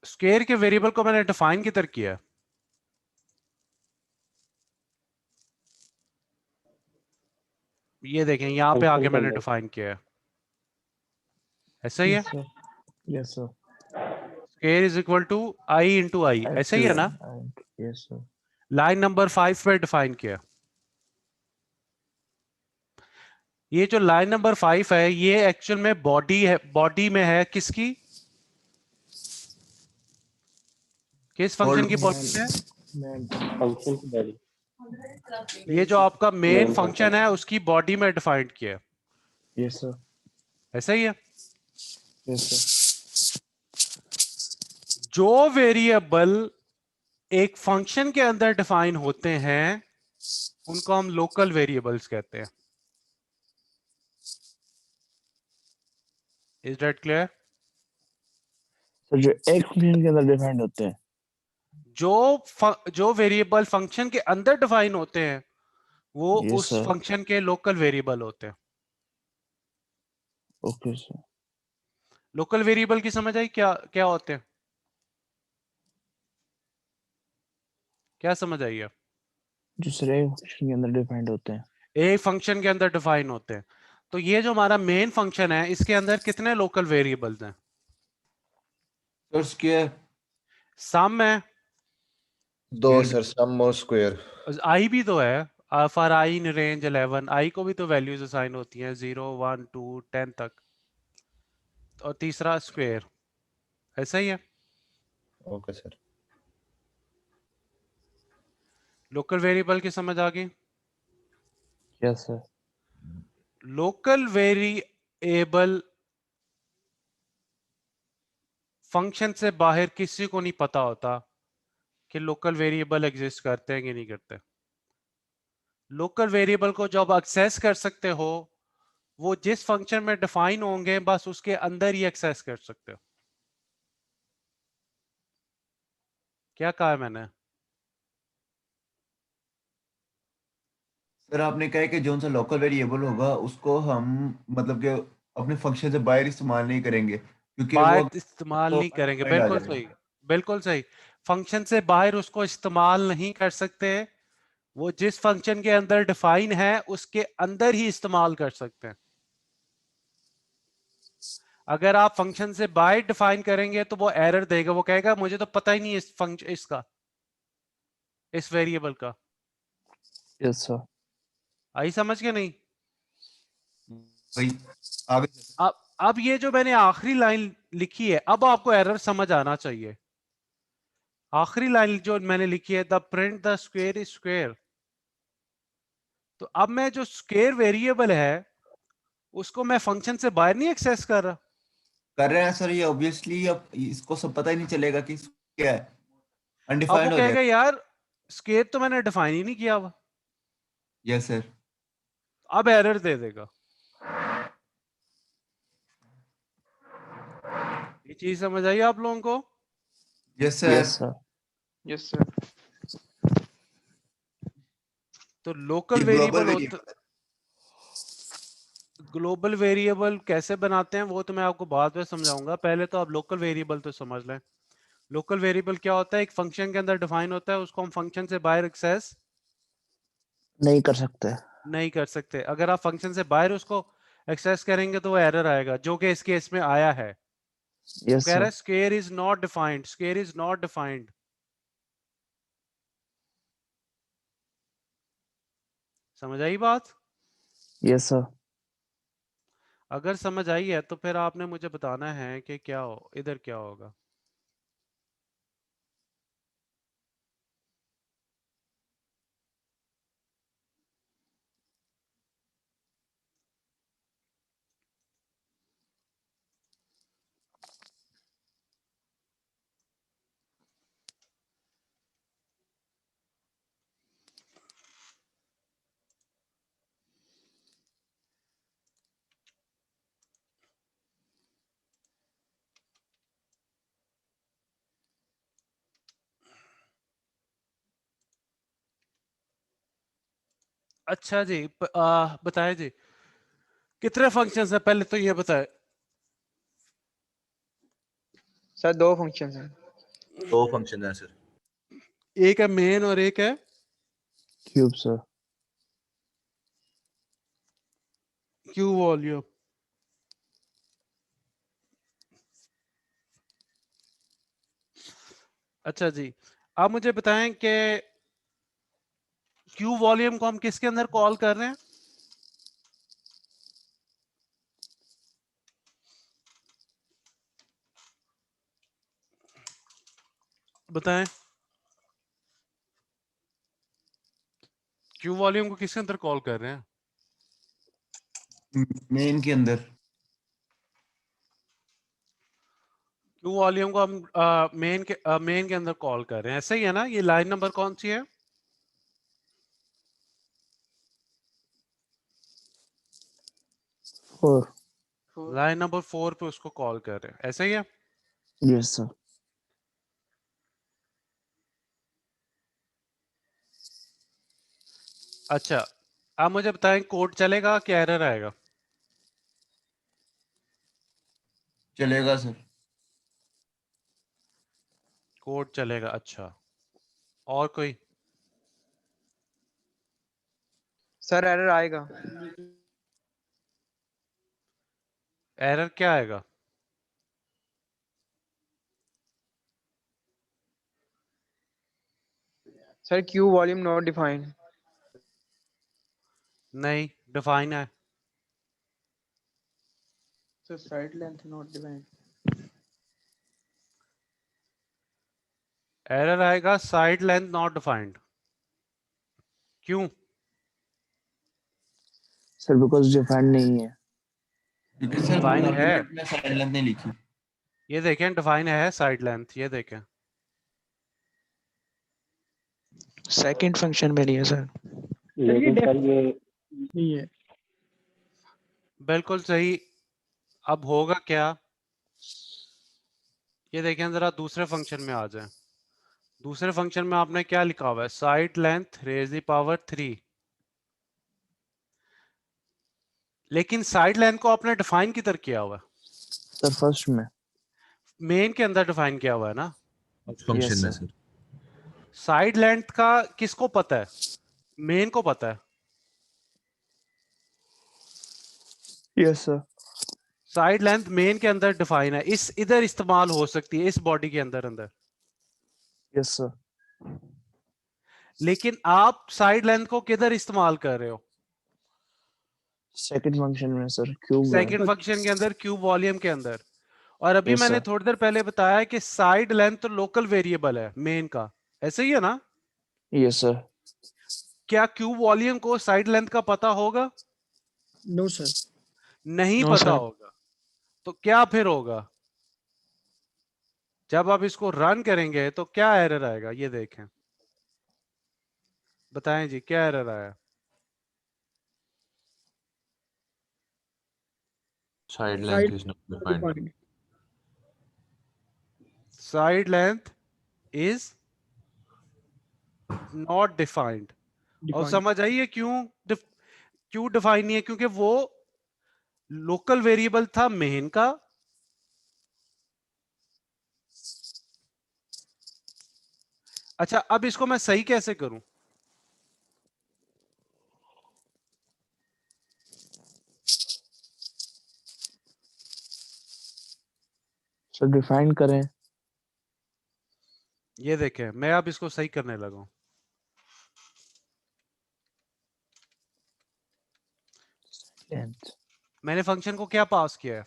स्क्वायर के वेरिएबल को मैंने डिफाइन किधर किया? ये देखें, यहां पे फंक्शन आके के मैंने अंदर। डिफाइन किया है। ऐसा ही है। Yes sir. Yes sir. Square is equal to I into I, ऐसा ही है ना? Yes sir. लाइन नंबर 5 पे डिफाइन किया। ये जो लाइन नंबर 5 है ये एक्चुअल में बॉडी है। बॉडी में है किसकी? किस फंक्शन की बॉडी में है? फंक्शन की वैल्यू ये जो आपका मेन मेन फंक्शन है उसकी बॉडी में डिफाइंड किया है। Yes sir. ऐसा ही है। Yes sir. जो वेरिएबल एक फंक्शन के अंदर डिफाइन होते हैं उनको हम लोकल वेरिएबल्स कहते हैं। Is that clear? सर जो एक फंक्शन के अंदर डिफाइंड होते हैं जो वेरिएबल फंक्शन के अंदर डिफाइन होते हैं वो Yes, उस sir. फंक्शन के लोकल वेरिएबल होते हैं। Okay, sir. लोकल वेरिएबल की समझ आई? क्या क्या होते हैं? क्या समझ आई है? जो सर एक फंक्शन के अंदर डिफाइंड होते हैं। एक फंक्शन के अंदर डिफाइन होते हैं। तो ये जो हमारा मेन फंक्शन है इसके अंदर कितने लोकल वेरिएबल्स हैं? सर स्क्वायर सम है, 2 सर, सम और स्क्वायर। आई भी तो है। फॉर आई इन रेंज 11, आई को भी तो वैल्यूज असाइन होती हैं 0 1 2 10 तक। और तीसरा स्क्वायर, ऐसा ही है। Okay sir. लोकल वेरिएबल की समझ आ गई? Yes, sir. Local variable function से बाहर किसी को नहीं पता होता कि लोकल वेरिएबल एग्जिस्ट करते हैं कि नहीं करते। लोकल वेरिएबल को जब एक्सेस कर सकते हो वो जिस फंक्शन में डिफाइन होंगे बस उसके अंदर ही एक्सेस कर सकते हो। क्या कहा है मैंने? सर आपने कहा है कि जो सा लोकल वेरिएबल होगा उसको हम मतलब कि अपने फंक्शन से बाहर इस्तेमाल नहीं करेंगे क्योंकि वो बाहर इस्तेमाल तो नहीं करेंगे, अनडिफाइंड आ बिल्कुल जाएगा। सही, बिल्कुल सही। फंक्शन से बाहर उसको इस्तेमाल नहीं कर सकते, वो जिस फंक्शन के अंदर डिफाइन है उसके अंदर ही इस्तेमाल कर सकते हैं। अगर आप फंक्शन से बाहर डिफाइन करेंगे तो वो एरर देगा, वो कहेगा मुझे तो पता ही नहीं इस फंक्शन इसका, इस वेरिएबल का। Yes, sir. आई समझ के नहीं? भाई आगे अब ये जो मैंने आखिरी लाइन लिखी है अब आपको एरर समझ आना चाहिए। आखिरी लाइन जो मैंने लिखी है the print the square is square, तो अब मैं जो स्क्वायर वेरिएबल है उसको मैं फंक्शन से बाहर नहीं एक्सेस कर रहा। कर रहे हैं सर, ये ऑब्वियसली अब इसको सब पता ही नहीं चलेगा कि क्या है, अब वो अनडिफाइंड हो कहेगा जाएगा। यार स्क्वायर तो मैंने डिफाइन ही नहीं किया हुआ, यस सर। अब एरर दे देगा। ये चीज समझ आई आप लोगों को? Yes sir. Yes, sir. Yes sir. तो ये लोकल ग्लोबल वेरिएबल होता, वेरिएबल ग्लोबल वेरिएबल कैसे बनाते हैं वो तो मैं आपको बाद में समझाऊंगा, पहले तो आप लोकल वेरिएबल तो समझ लें। लोकल वेरिएबल क्या होता है? एक फंक्शन के अंदर डिफाइन होता है, उसको हम फंक्शन से बाहर एक्सेस नहीं कर सकते। नहीं कर सकते। अगर आप फंक्शन से बाहर उसको एक्सेस करेंगे तो वो एरर आएगा, जो कि इस केस में आया है। वो Yes, कह रहा sir. है square is not defined, square is not defined. समझ आई बात? Yes, sir. अगर समझ आई है तो फिर आपने मुझे बताना है कि क्या हो इधर क्या होगा। अच्छा जी, बताएं जी कितने फंक्शंस है, पहले तो ये बताएं। सर 2 फंक्शन हैं। 2 फंक्शन है सर। एक है मेन और एक है Cube, sir. Q volume. अच्छा जी, आप मुझे बताएं कि क्यू वॉल्यूम को हम किसके अंदर कॉल कर रहे हैं? बताएं, क्यू वॉल्यूम को किसके अंदर कॉल कर रहे हैं? मेन के अंदर। क्यू वॉल्यूम को हम मेन के अंदर कॉल कर रहे हैं, ऐसा ही है ना? ये लाइन नंबर कौन सी है? 4. लाइन नंबर 4 पे उसको कॉल कर रहे हैं, ऐसा ही है? Yes, sir. अच्छा, आप मुझे बताएं कोड चलेगा कि एरर आएगा? चलेगा सर। कोड चलेगा, अच्छा। और कोई? सर एरर आएगा। एरर क्या आएगा? Sir Q volume not defined. नहीं, डिफाइन है। Sir side length not defined. Error आएगा साइड लेंथ नॉट डिफाइंड। क्यों? सर बिकॉज डिफाइंड नहीं है। क्योंकि सर डिफाइन है, आर्गुमेंट में साइड लेंथ नहीं लिखी। ये देखें डिफाइन है साइड लेंथ, ये देखें। सेकंड फंक्शन में नहीं है सर। लेकिन सर ये नहीं है। बिल्कुल सही। अब होगा क्या, ये देखें जरा दूसरे फंक्शन में आ जाएं। दूसरे फंक्शन में आपने क्या लिखा हुआ है? Side length raise the power 3। लेकिन साइड लेंथ को आपने डिफाइन किधर किया हुआ है? सर फर्स्ट में। मेन के अंदर डिफाइन किया हुआ है ना। फंक्शन Yes, में sir. सर। साइड लेंथ का किसको पता है? मेन को पता है। Yes sir. Side length main के अंदर डिफाइन है, इस इधर इस्तेमाल हो सकती है, इस बॉडी के अंदर अंदर। Yes sir. लेकिन आप साइड लेंथ को किधर इस्तेमाल कर रहे हो? सेकंड फंक्शन में सर, क्यूब है। सेकंड फंक्शन के अंदर, क्यूब वॉल्यूम के अंदर। और अभी यस मैंने सर। थोड़ी देर पहले बताया कि साइड लेंथ तो लोकल वेरिएबल है मेन का, ऐसे ही है ना? Yes sir. क्या क्यूब वॉल्यूम को साइड लेंथ का पता होगा? No sir. नहीं नो पता सर। होगा। तो क्या फिर होगा? जब आप इसको रन करेंगे तो क्या एरर आएगा, ये देखें। बताएं जी, क्या एरर आया? Side length side is not defined. Defined. Side length is not defined. और डिफाइंड। समझ आइए क्यों क्यों डिफाइन नहीं है? क्योंकि वो लोकल वेरिएबल था मेन का। अच्छा, अब इसको मैं सही कैसे करूं? सर डिफाइन करें। ये देखें, मैं अब इसको सही करने लगा हूं। लेंथ। मैंने फंक्शन को क्या पास किया है?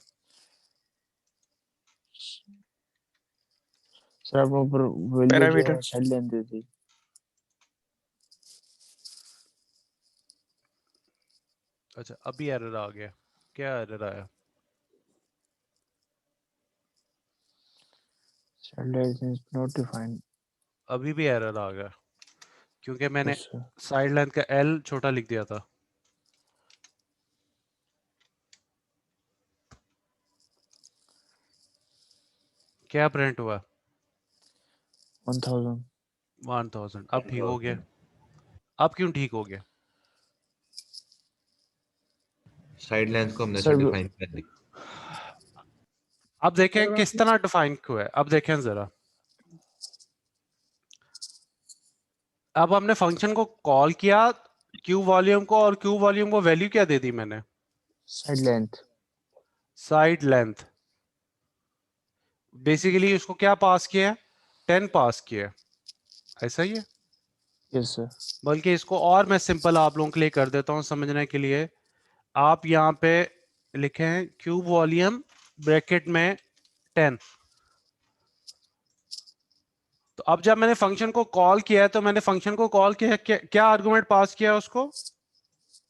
सर आपने ऊपर वैल्यू जो पैरामीटर। है साइड लेंथ दे दी। अच्छा, अभी एरर आ गया। क्या एरर आया? Side length is not defined. अभी भी एरर आ गया क्योंकि मैंने यस सर। साइड लेंथ का एल छोटा लिख दिया था। क्या प्रिंट हुआ? 1000। 1000। अब ठीक हो गया। अब क्यों ठीक हो गया? साइड लेंथ को हमने सर सर डिफाइन कर दी। अब देखें किस तरह डिफाइन क्यों है। अब देखें जरा, अब हमने फंक्शन को कॉल किया क्यू वॉल्यूम को, और क्यू वॉल्यूम को वैल्यू क्या दे दी मैंने? Side length. Side length. Basically उसको क्या पास किया है? 10 पास किया है, ऐसा ही है। Yes sir. बल्कि इसको और मैं सिंपल आप लोगों के लिए कर देता हूं समझने के लिए। आप यहाँ पे लिखें क्यूब वॉल्यूम ब्रैकेट में 10। तो अब जब मैंने फंक्शन को कॉल किया है तो मैंने फंक्शन को कॉल किया, क्या आर्गुमेंट पास किया उसको?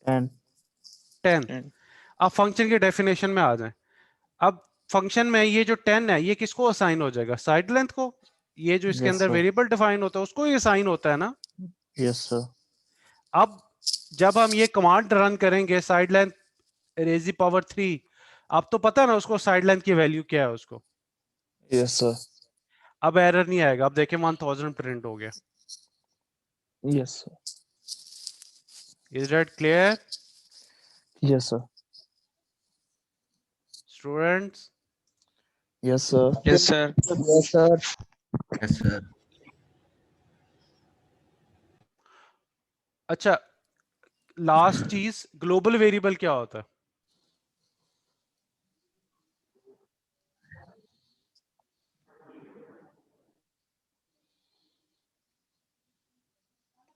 10। 10। अब फंक्शन की डेफिनेशन में आ जाएं। अब फंक्शन में ये जो 10 है ये किसको असाइन हो जाएगा? साइड लेंथ को। ये जो इसके यस अंदर सर। वेरिएबल डिफाइन होता है उसको ही असाइन होता है ना। Yes sir. अब जब हम ये कमांड रन करेंगे साइड लेंथ रेज़ दी पावर 3, अब तो पता है ना उसको साइड लेंथ की वैल्यू क्या है उसको। Yes sir. अब एरर नहीं आएगा। अब देखें 1000 प्रिंट हो गया। Yes sir. Is that clear? Yes, sir. Students? Yes, sir. Yes, sir. Yes, sir. Yes, sir. अच्छा, लास्ट चीज ग्लोबल वेरिएबल क्या होता है?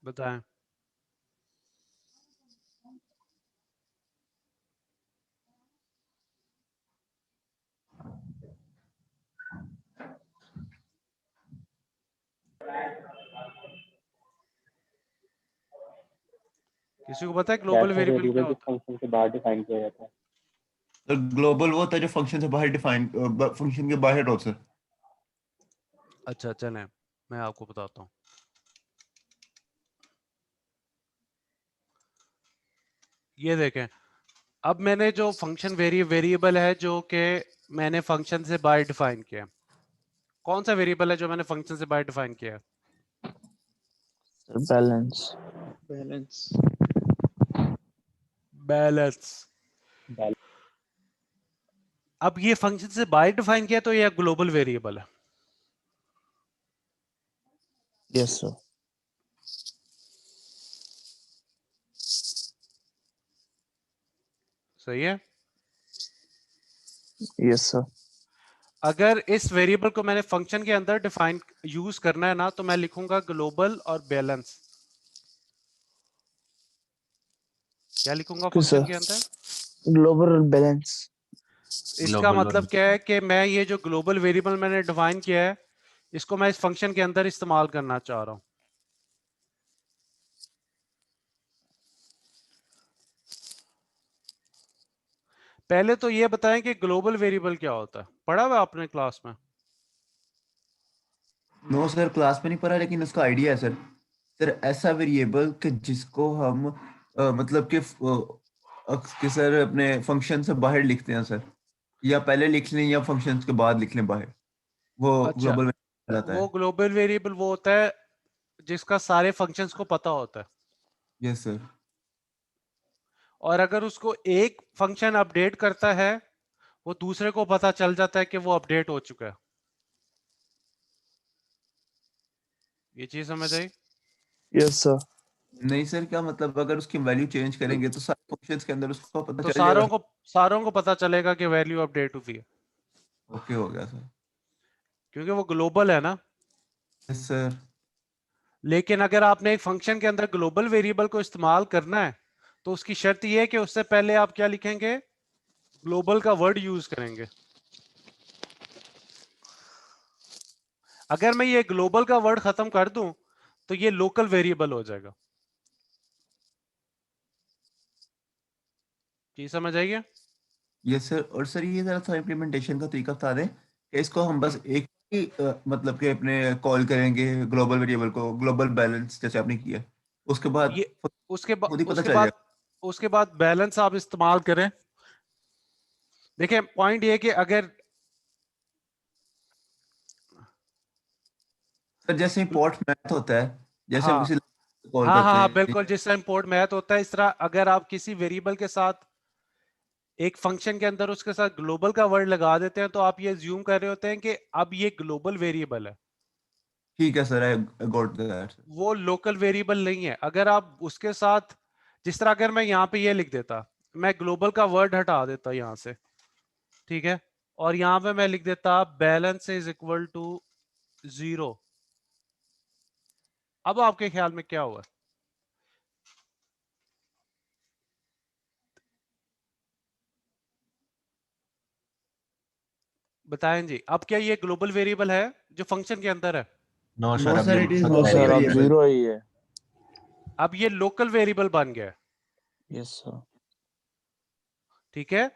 बताएं। किसी को पता है ग्लोबल वैसा वेरिएबल क्या वेरिएबल जो होता है? फंक्शन से बाहर डिफाइन किया जाता है। तो ग्लोबल वो होता है जो फंक्शन से बाहर डिफाइन फंक्शन के बाहर होता है। अच्छा चलें, मैं आपको बताता हूँ। ये देखें, अब मैंने जो फंक्शन वेरिएबल है जो कि मैंने फंक्शन से बाहर डिफाइन किया, कौन सा वेरिएबल है जो मैंने फंक्शन से बाहर डिफाइन किया? बैलेंस। बैलेंस। बैलेंस। अब ये फंक्शन से बाहर डिफाइन किया तो ये ग्लोबल वेरिएबल है। Yes sir. सही है। Yes sir. अगर इस वेरिएबल को मैंने फंक्शन के अंदर डिफाइन यूज करना है ना, तो मैं लिखूंगा ग्लोबल और बैलेंस। क्या लिखूंगा फंक्शन के अंदर? Global balance. इसका मतलब क्या है कि मैं ये जो ग्लोबल वेरिएबल मैंने डिफाइन किया है, इसको मैं इस फंक्शन के अंदर इस्तेमाल करना चाह रहा हूं। पहले तो ये बताएं कि ग्लोबल वेरिएबल क्या होता है, पढ़ा हुआ आपने क्लास में? नो सर, क्लास में नहीं पढ़ा, लेकिन उसका आइडिया है सर। सर ऐसा वेरिएबल कि जिसको हम मतलब कि सर अपने फंक्शन से बाहर लिखते हैं सर, या पहले लिख लें या फंक्शन के बाद लिख लें बाहर, वो अच्छा, ग्लोबल कहलाता वो है। ग्लोबल वेरिएबल वो होता है जिसका सारे फंक्शंस को पता होता है, यस सर। और अगर उसको एक फंक्शन अपडेट करता है, वो दूसरे को पता चल जाता है कि वो अपडेट हो चुका है। ये चीज समझ आई? Yes sir. नहीं सर, क्या मतलब अगर उसकी वैल्यू चेंज करेंगे तो सारे फंक्शंस के अंदर उसको पता तो चल जाएगा। सारों को पता चलेगा कि वैल्यू अपडेट हुई है, ओके हो गया सर। क्योंकि वो ग्लोबल है ना। Yes sir. लेकिन अगर आपने एक फंक्शन के अंदर ग्लोबल वेरिएबल को इस्तेमाल करना है, तो उसकी शर्त यह है कि उससे पहले आप क्या लिखेंगे? ग्लोबल का वर्ड यूज करेंगे। अगर मैं ये ग्लोबल का वर्ड खत्म कर दूं तो ये लोकल वेरिएबल हो जाएगा। जी समझ आएगी? Yes sir. और सर ये जरा सा इम्प्लीमेंटेशन का तरीका बता दें कि इसको हम बस एक ही मतलब कि अपने कॉल करेंगे ग्लोबल वेरिएबल को, ग्लोबल बैलेंस जैसे आपने किया, उसके बाद ये उसके खुद ही बाद पता चल जाएगा। उसके बाद बैलेंस आप इस्तेमाल करें। देखिए पॉइंट ये कि अगर सर जैसे इंपोर्ट मैथ होता है, जैसे हम हाँ किसी कॉल हाँ करते हाँ हैं। बिल्कुल, जिस तरह इंपोर्ट मैथ होता है, इस तरह अगर आप किसी वेरिएबल के साथ एक फंक्शन के अंदर उसके साथ ग्लोबल का वर्ड लगा देते हैं, तो आप ये ज्यूम कर रहे होते हैं कि अब ये ग्लोबल वेरिएबल है, ठीक है सर, आई गॉट दैट। वो लोकल वेरिएबल नहीं है। अगर आप उसके साथ, जिस तरह अगर मैं यहाँ पे ये लिख देता, मैं ग्लोबल का वर्ड हटा देता यहाँ से, ठीक है, और यहाँ पे मैं लिख देता बैलेंस इज इक्वल टू 0, अब आपके ख्याल में क्या हुआ? बताएं जी, अब क्या ये ग्लोबल वेरिएबल है जो फंक्शन के अंदर है? नो नो सर, अब सर, ये it is no not sir, अब वेरिएबल। जीरो ही है। अब ये लोकल वेरिएबल बन गया है, यस सर। ठीक है।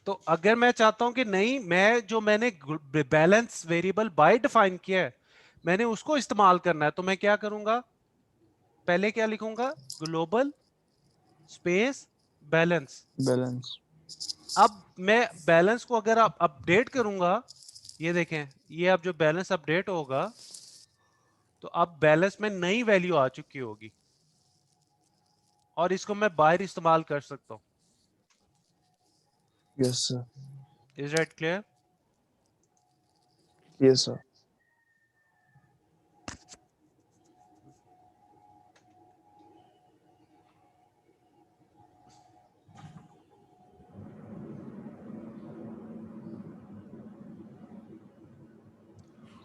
तो अगर मैं चाहता हूं कि नहीं, मैंने बैलेंस वेरिएबल बाय डिफाइन किया है, मैंने उसको इस्तेमाल करना है, तो मैं क्या करूंगा? पहले क्या लिखूंगा? Global space balance. बैलेंस। अब मैं बैलेंस को अगर आप अपडेट करूंगा, ये देखें, ये अब जो बैलेंस अपडेट होगा, तो अब बैलेंस में नई वैल्यू आ चुकी होगी, और इसको मैं बाहर इस्तेमाल कर सकता हूँ। Yes, sir. Is that clear? Yes, sir.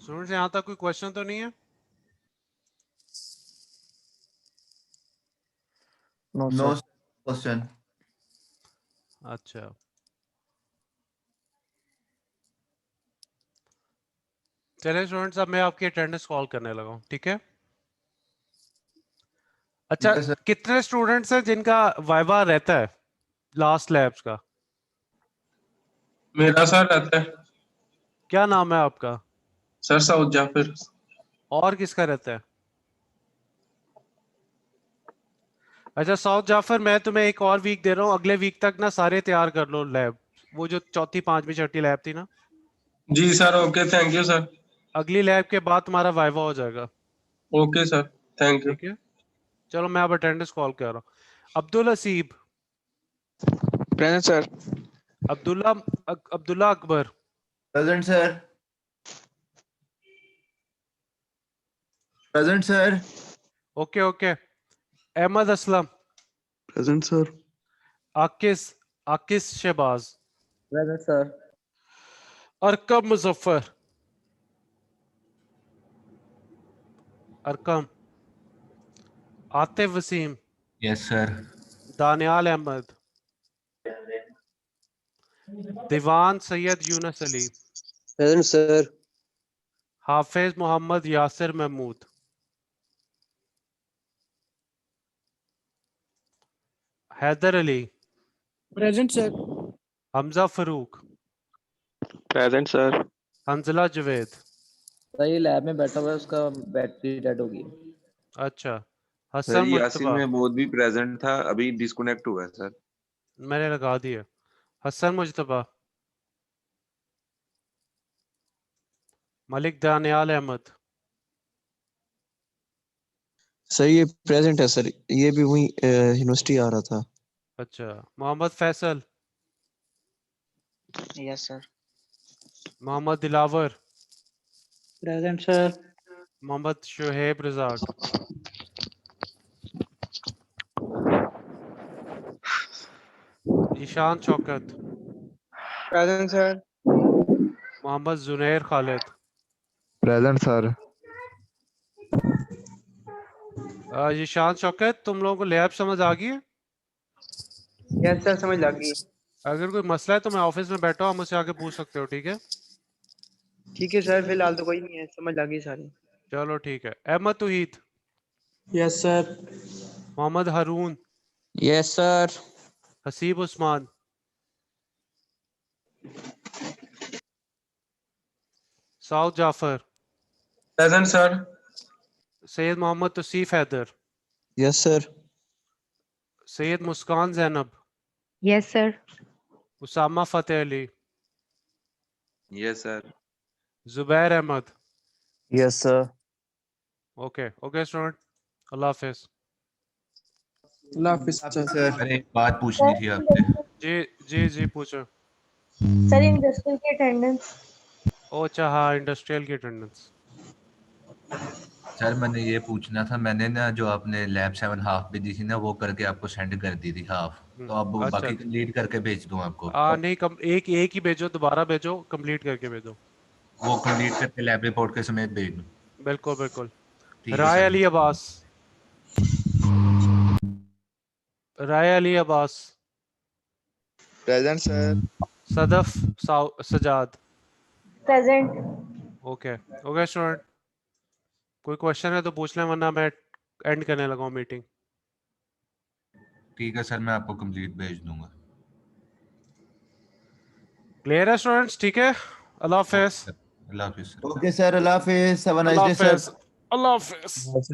Students यहाँ तक कोई क्वेश्चन तो नहीं है? No, no sir. क्वेश्चन। अच्छा, चलिए स्टूडेंट्स, अब मैं आपकी अटेंडेंस कॉल करने लगा हूँ, ठीक है? अच्छा, ठीक है सर। कितने स्टूडेंट्स हैं जिनका वाइवा रहता है लास्ट लैब्स का? मेरा सर रहता है क्या नाम है आपका? सर सऊद जाफिर। और किसका रहता है? अच्छा साउथ जाफर, मैं तुम्हें एक और वीक दे रहा हूँ, अगले वीक तक ना सारे तैयार कर लो लैब, वो जो चौथी पांचवी छठी लैब थी ना, जी sir, okay, thank you sir. अगली लैब के बाद तुम्हारा वाइवा हो जाएगा, ओके सर, थैंक यू। ठीक है? चलो मैं अब अटेंडेंस कॉल कर रहा हूँ। Abdul Haseeb, present sir. Abdullah Akbar, present sir. Present sir. Okay okay. Ahmed Aslam, present sir. Aqis Shahbaz, present sir. Arqam Muzaffar, Arqam, Atif Waseem, yes sir. Daniyal Ahmed, Diwan Syed Younus Ali, present sir. Hafiz Mohammad Yasir Mehmood, Haider Ali, present sir. Hamza Farooq, present sir. Hanzala Javed. Sir ये लैब में बैठा हुआ है, उसका बैटरी डेड हो गई। अच्छा, सर हसन यासीन मुज्तबा, महमूद भी प्रेजेंट था, अभी डिस्कनेक्ट हुआ है सर। मैंने लगा दिया। हसन मुज्तबा, मलिक दानियाल अहमद, सर ये प्रेजेंट है सर, ये भी वही यूनिवर्सिटी आ रहा था। अच्छा, Mohammad Faisal, yes sir. Mohammad Dilawar, present sir. Mohammad Shuhaib Razzaq, Ishan Shaukat, present sir. Mohammad Junair Khalid, present sir. Ishan Shaukat, तुम लोगों को लैब समझ आ गई है? यस सर, समझ लगी। अगर कोई मसला है तो मैं ऑफिस में बैठा हूँ, मुझसे आके पूछ सकते हो, ठीक है? ठीक है सर, फिलहाल तो कोई नहीं है, समझ लगी सारी। चलो ठीक है। Ahmed Tauheed, yes sir. Mohammad Haroon, yes sir. Haseeb Usman, Saud Jafar, present sir. Syed Mohammad Tauseef Haider, yes sir. Syed Muskan Zainab, yes sir. Usama Fateh Ali, yes sir. Zubair Ahmed. Yes sir. Okay okay student, Allah हाफिज। अल्लाह हाफिज सर। सर एक बात पूछनी थी आपसे। जी जी जी पूछो। सर इंडस्ट्रियल की अटेंडेंस। ओ अच्छा, हाँ इंडस्ट्रियल की अटेंडेंस। सर मैंने ये पूछना था, मैंने ना जो आपने लैब 7 हाफ भी दी थी ना, वो करके आपको सेंड कर दी थी हाफ, तो अब अच्छा बाकी कंप्लीट करके भेज दूं आपको? नहीं, एक एक ही भेजो, दोबारा भेजो, कंप्लीट करके भेजो। वो कंप्लीट करके लैब रिपोर्ट के समेत भेज दूं? बिल्कुल बिल्कुल। ठीक है Rai sir. Ali Abbas, Rai Ali Abbas, present sir. Sadaf Sajjad. Present. Okay okay student, कोई क्वेश्चन है तो पूछ लें, वरना मैं एंड करने लगा हूँ मीटिंग। ठीक है सर, मैं आपको कंप्लीट भेज दूंगा। क्लियर है स्टूडेंट्स? ठीक है, अल्लाह हाफिज। अल्लाह हाफिज सर। ओके सर, अल्लाह हाफिज, have a nice Allah day sir. हाफिज, अल्लाह हाफिज।